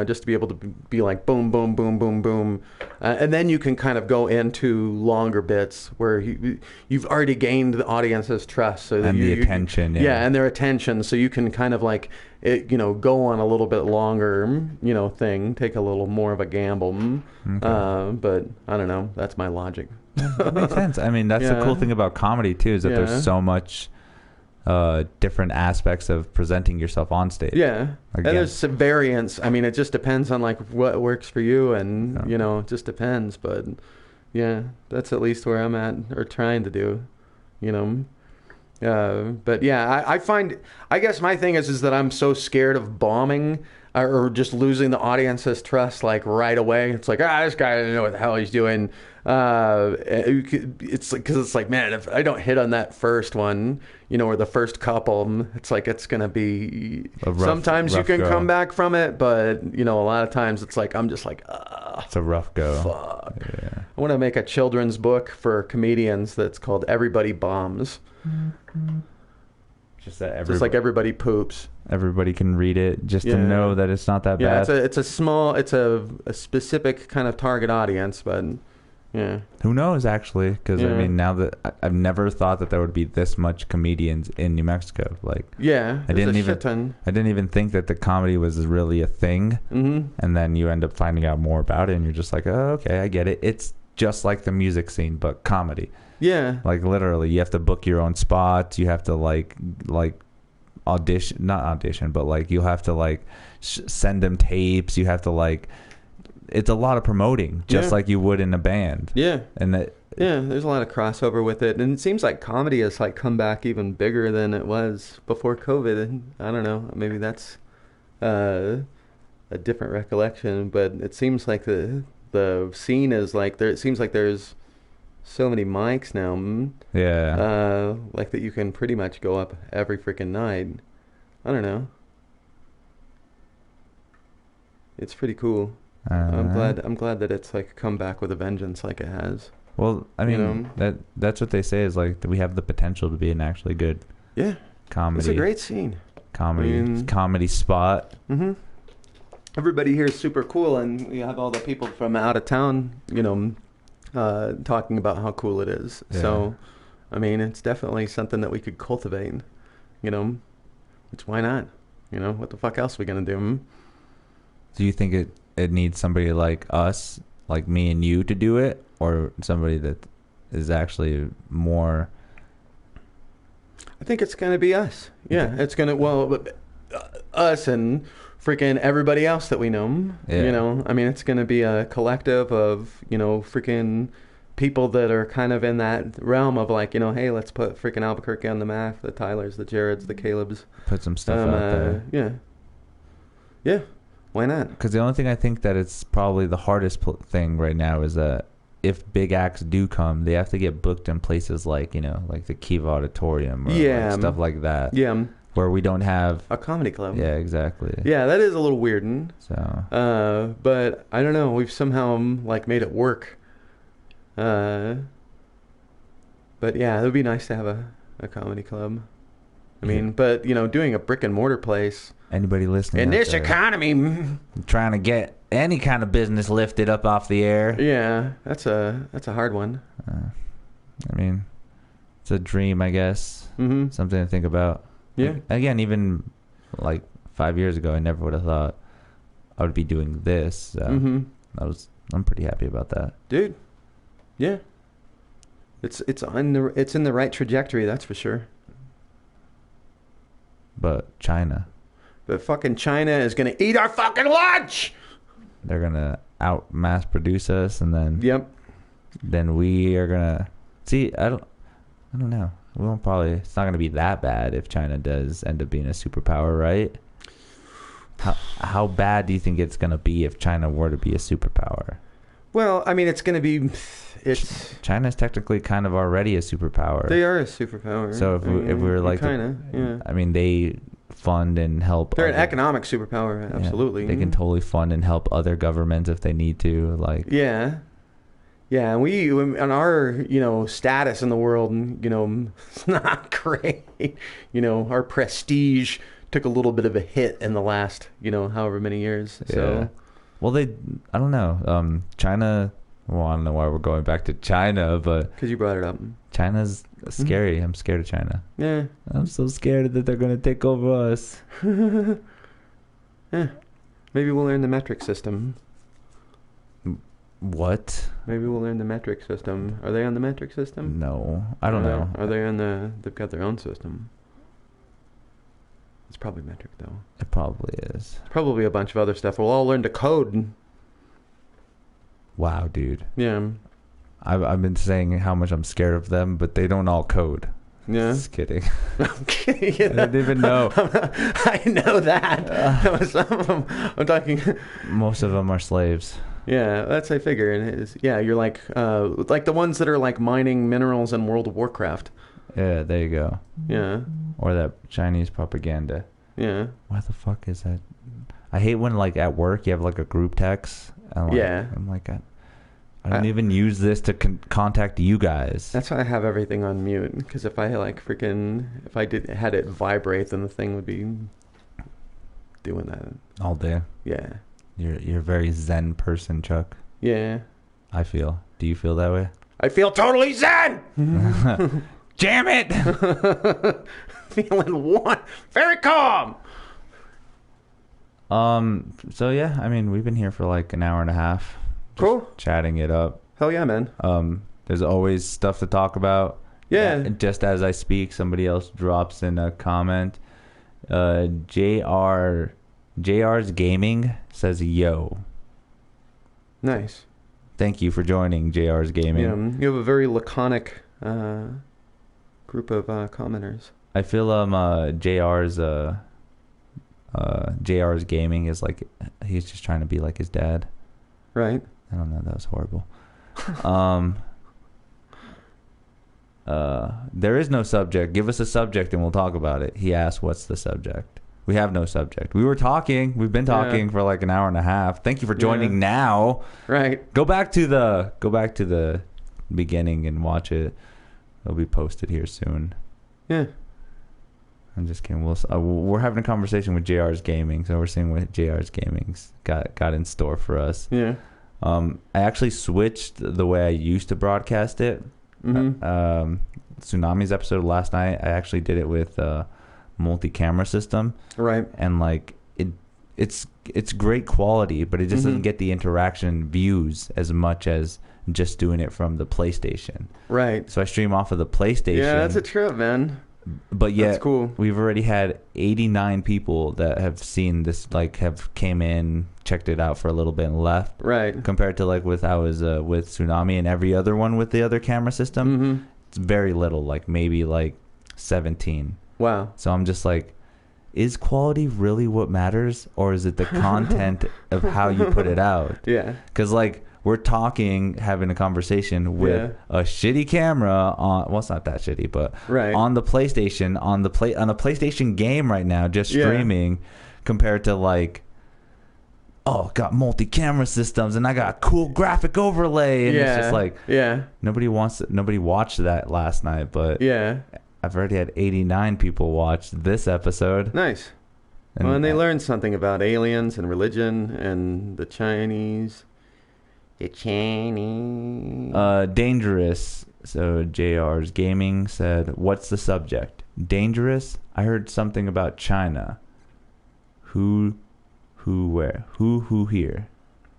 just to be able to be like boom, boom, boom, boom, boom. And then you can kind of go into longer bits where you've already gained the audience's trust. So and the attention. Yeah, and their attention. So you can kind of like, go on a little bit longer, thing, take a little more of a gamble. Okay. But I don't know. That's my logic. That makes sense. I mean, that's the cool thing about comedy too, is that there's so much different aspects of presenting yourself on stage. Yeah. Again. And there's some variance. I mean, it just depends on like what works for you, and it just depends. But yeah, that's at least where I'm at, or trying to do, but yeah, I guess my thing is that I'm so scared of bombing or just losing the audience's trust like right away. It's like, this guy doesn't know what the hell he's doing. It's like, because it's like, man, if I don't hit on that first one, or the first couple, it's like, it's gonna be sometimes you can come back from it, but a lot of times it's like, I'm just like, it's a rough go. Fuck. Yeah. I want to make a children's book for comedians that's called Everybody Bombs. Just like everybody poops. Everybody can read it, just to know that it's not that bad. It's a specific kind of target audience, but who knows, actually, because I mean, now that I've never thought that there would be this much comedians in New Mexico. Like, I didn't even think that the comedy was really a thing. And then you end up finding out more about it, and you're just like, oh, okay, I get it. It's just like the music scene, but comedy. Yeah. Like, literally, you have to book your own spots. You have to like not audition, but like you'll have to like send them tapes. You have to like, it's a lot of promoting, just like you would in a band. Yeah. And that. Yeah, there's a lot of crossover with it, and it seems like comedy has like come back even bigger than it was before COVID. I don't know, maybe that's a different recollection, but it seems like the scene is like there. It seems like there's so many mics now. Yeah. Like that you can pretty much go up every freaking night. I don't know. It's pretty cool. I'm glad that it's like come back with a vengeance like it has. Well, I mean, that's what they say is like that we have the potential to be an actually good comedy. It's a great scene. Comedy spot. Mm-hmm. Everybody here is super cool, and you have all the people from out of town, talking about how cool it is. Yeah. So, I mean, it's definitely something that we could cultivate, which why not? What the fuck else are we going to do? Do you think it needs somebody like us, like me and you, to do it, or somebody that is actually more? I think it's going to be us. Yeah, it's going to, us and freaking everybody else that we know. Yeah. You know, I mean, it's going to be a collective of, you know, freaking people that are kind of in that realm of like, you know, hey, let's put freaking Albuquerque on the map, the Tylers, the Jareds, the Calebs. Put some stuff out there. Yeah. Yeah. Why not? Because the only thing I think that it's probably the hardest thing right now is that if big acts do come, they have to get booked in places like, you know, like the Kiva Auditorium or like stuff like that. Yeah. Where we don't have a comedy club. Yeah, exactly. Yeah, that is a little weird. So, but I don't know. We've somehow like made it work. But yeah, it would be nice to have a comedy club. I mean, but you know, doing a brick and mortar place. Anybody listening in this economy, trying to get any kind of business lifted up off the air? Yeah, that's a hard one. I mean, it's a dream, I guess. Mm-hmm. Something to think about. Yeah. Again, even like 5 years ago, I never would have thought I would be doing this. So I'm pretty happy about that, dude. Yeah. It's in the right trajectory, that's for sure. But China. But fucking China is gonna eat our fucking lunch. They're gonna out mass produce us, and then then we are gonna see. I don't know. We won't probably. It's not gonna be that bad if China does end up being a superpower, right? How bad do you think it's gonna be if China were to be a superpower? Well, I mean, it's gonna be. China's technically kind of already a superpower. They are a superpower. So if we were like, I mean, they fund and help. They're an economic superpower, absolutely. They can totally fund and help other governments if they need to. Like, yeah, and we, on our, you know, status in the world, you know, it's not great. You know, our prestige took a little bit of a hit in the last, you know, however many years. So, well, I don't know. China. Well, I don't know why we're going back to China, but because you brought it up. China's scary. I'm scared of China. Yeah, I'm so scared that they're gonna take over us. Yeah, maybe we'll learn the metric system. What? Maybe we'll learn the metric system. Are they on the metric system? No, I don't know. Are they on the? They've got their own system. It's probably metric though. It probably is. Probably a bunch of other stuff. We'll all learn to code. Wow, dude. Yeah. I've been saying how much I'm scared of them, but they don't all code. Yeah. Just kidding. Okay. I didn't even know. I know that. Some of them, I'm talking. Most of them are slaves. Yeah, that's I figure. And you're like the ones that are like mining minerals in World of Warcraft. Yeah, there you go. Yeah. Or that Chinese propaganda. Yeah. Why the fuck is that? I hate when like at work you have like a group text. I'm like, I don't even use this to contact you guys. That's why I have everything on mute. Because if I had it vibrate, then the thing would be doing that all day. Yeah. You're a very zen person, Chuck. Yeah. I feel. Do you feel that way? I feel totally zen. Damn it! Feeling very calm. So yeah, I mean, we've been here for like an hour and a half. Cool. Chatting it up. Hell yeah, man. There's always stuff to talk about. Yeah. Just as I speak, somebody else drops in a comment. JR's Gaming says, yo. Nice. Thank you for joining JR's Gaming. Yeah, you have a very laconic group of commenters. I feel JR's Gaming is like, he's just trying to be like his dad. Right. I don't know, that was horrible. There is no subject. Give us a subject and we'll talk about it. He asked, what's the subject? We have no subject. We've been talking for like an hour and a half. Thank you for joining now. Right. Go back to the beginning and watch it. It'll be posted here soon. Yeah. I'm just kidding. We're having a conversation with JR's Gaming, so we're seeing what JR's Gaming's got in store for us. Yeah. I actually switched the way I used to broadcast it. Mm-hmm. Tsunami's episode last night, I actually did it with a multi-camera system. Right. And like it it's great quality, but it just doesn't get the interaction views as much as just doing it from the PlayStation. Right. So I stream off of the PlayStation. Yeah, that's a trip, man. But yet, that's cool. We've already had 89 people that have seen this, like, have came in, checked it out for a little bit and left. Right. Compared to, like, with I was with Tsunami and every other one with the other camera system, it's very little, like maybe like 17. Wow. So I'm just like, is quality really what matters, or is it the content of how you put it out? Yeah. Because, like, we're having a conversation with a shitty camera on. Well, it's not that shitty, but on the PlayStation, on a PlayStation game right now, just streaming, compared to, like, oh, got multi-camera systems and I got a cool graphic overlay, and it's just like, nobody watched that last night, but I've already had 89 people watch this episode. Nice. And they learned something about aliens and religion and the Chinese. Dangerous. So JR's Gaming said, what's the subject? Dangerous? I heard something about China. Who, where? Who here?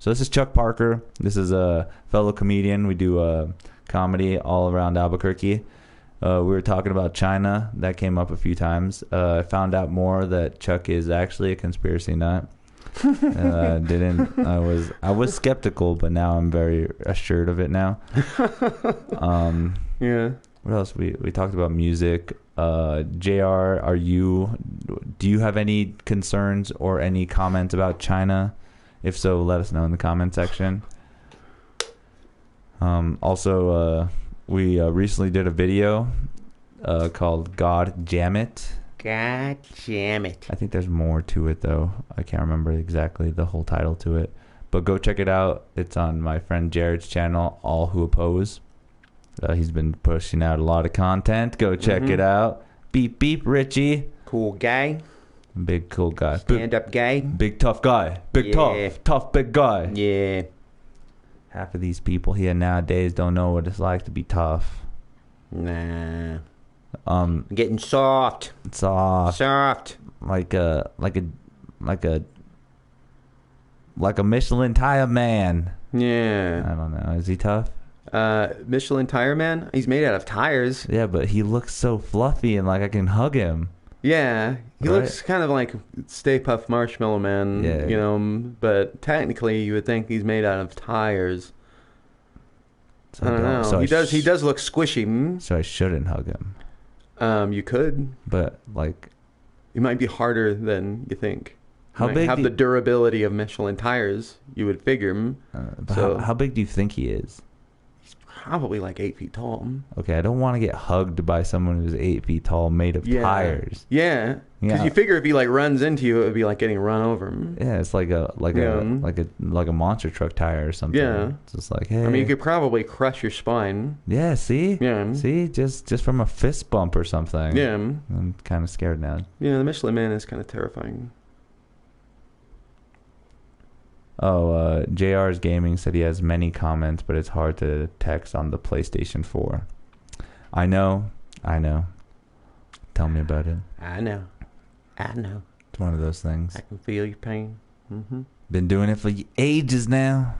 So this is Chuck Parker. This is a fellow comedian. We do comedy all around Albuquerque. We were talking about China. That came up a few times. I found out more that Chuck is actually a conspiracy nut. I was skeptical, but now I'm very assured of it now. What else? We talked about music. JR, do you have any concerns or any comments about China? If so, let us know in the comment section. Also, we recently did a video called God Jam It. God damn it. I think there's more to it, though. I can't remember exactly the whole title to it. But go check it out. It's on my friend Jared's channel, All Who Oppose. He's been pushing out a lot of content. Go check it out. Beep, beep, Richie. Cool guy. Big cool guy. Stand-up guy. Big tough guy. Big tough big guy. Yeah. Half of these people here nowadays don't know what it's like to be tough. Nah. Getting soft. Like a Michelin tire man. Yeah. I don't know. Is he tough? Michelin tire man? He's made out of tires. Yeah, but he looks so fluffy and like I can hug him. Yeah. He looks kind of like Stay Puft Marshmallow Man, you know, but technically you would think he's made out of tires. So I don't know. So he does look squishy. So I shouldn't hug him. You could, but like, it might be harder than you think. How big? Have the durability of Michelin tires, you would figure. So how big do you think he is? He's probably like 8 feet tall. Okay, I don't want to get hugged by someone who's 8 feet tall, made of tires. Yeah, because you figure if he like runs into you, it would be like getting run over. Yeah, it's like a monster truck tire or something. Yeah, it's just like, hey. I mean, you could probably crush your spine. Yeah. See. Yeah. See, just from a fist bump or something. Yeah. I'm kind of scared now. Yeah, the Michelin Man is kind of terrifying. Oh, JR's Gaming said he has many comments, but it's hard to text on the PlayStation 4. I know. Tell me about it. I know. It's one of those things. I can feel your pain. Been doing it for ages now.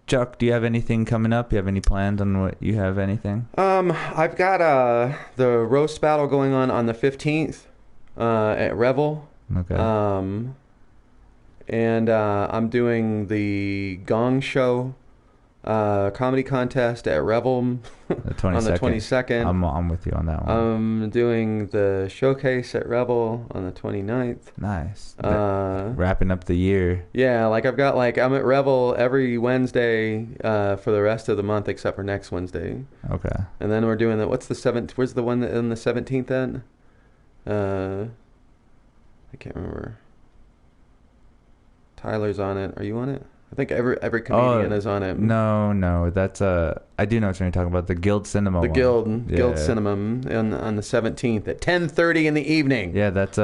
Chuck, do you have anything coming up? You have any plans on what you have? Anything? I've got the roast battle going on the 15th at Revel. Okay. And I'm doing the Gong Show comedy contest at Revel on the 22nd. I'm with you on that one. I'm doing the showcase at Revel on the 29th. Nice. Wrapping up the year. Yeah, like I'm at Revel every Wednesday for the rest of the month except for next Wednesday. Okay. And then we're doing what's the 7th? Where's the one on the 17th then? I can't remember. Tyler's on it. Are you on it? I think every comedian is on it. No, that's I do know what you're talking about. The Guild Cinema. The Guild Cinema on the 17th at 10:30 in the evening. Yeah, that's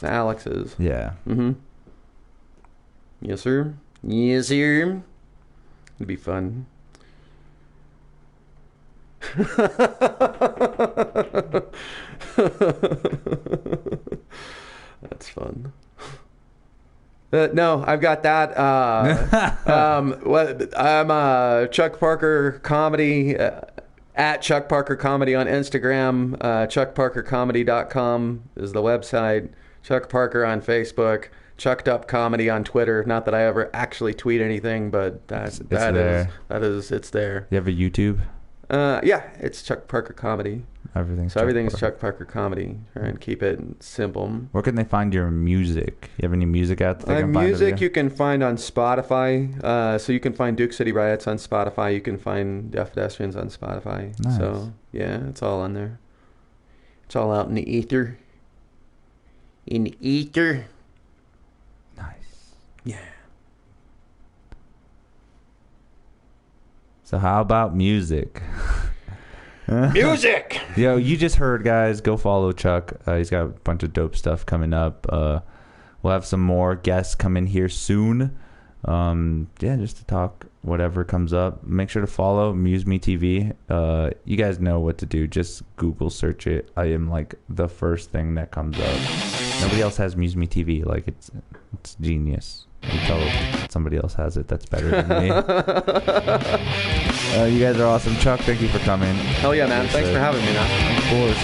Alex's. Yeah. Yes, sir. Yes, sir. It'd be fun. No, I've got that. I'm Chuck Parker Comedy at Chuck Parker Comedy on Instagram. ChuckParkerComedy.com is the website. Chuck Parker on Facebook. Chucked Up Comedy on Twitter. Not that I ever actually tweet anything, but it's there. It's there. You have a YouTube? Yeah, it's Chuck Parker Comedy. Everything's Chuck Parker Comedy. Try and keep it simple. Where can they find your music? You have any music out there? Music you can find on Spotify. So you can find Duke City Riots on Spotify. You can find Deaf Pedestrians on Spotify. Nice. So yeah, it's all on there. It's all out in the ether. In the ether. Nice. Yeah. So how about music? Music! Yo, you just heard, guys. Go follow Chuck. He's got a bunch of dope stuff coming up. We'll have some more guests come in here soon. Just to talk whatever comes up. Make sure to follow MuseMe TV. You guys know what to do. Just Google search it. I am like the first thing that comes up. Nobody else has MuseMe TV. Like it's genius. You tell somebody else has it that's better than me. You guys are awesome. Chuck, thank you for coming. Hell yeah, man. Thanks for having me, man. Of course.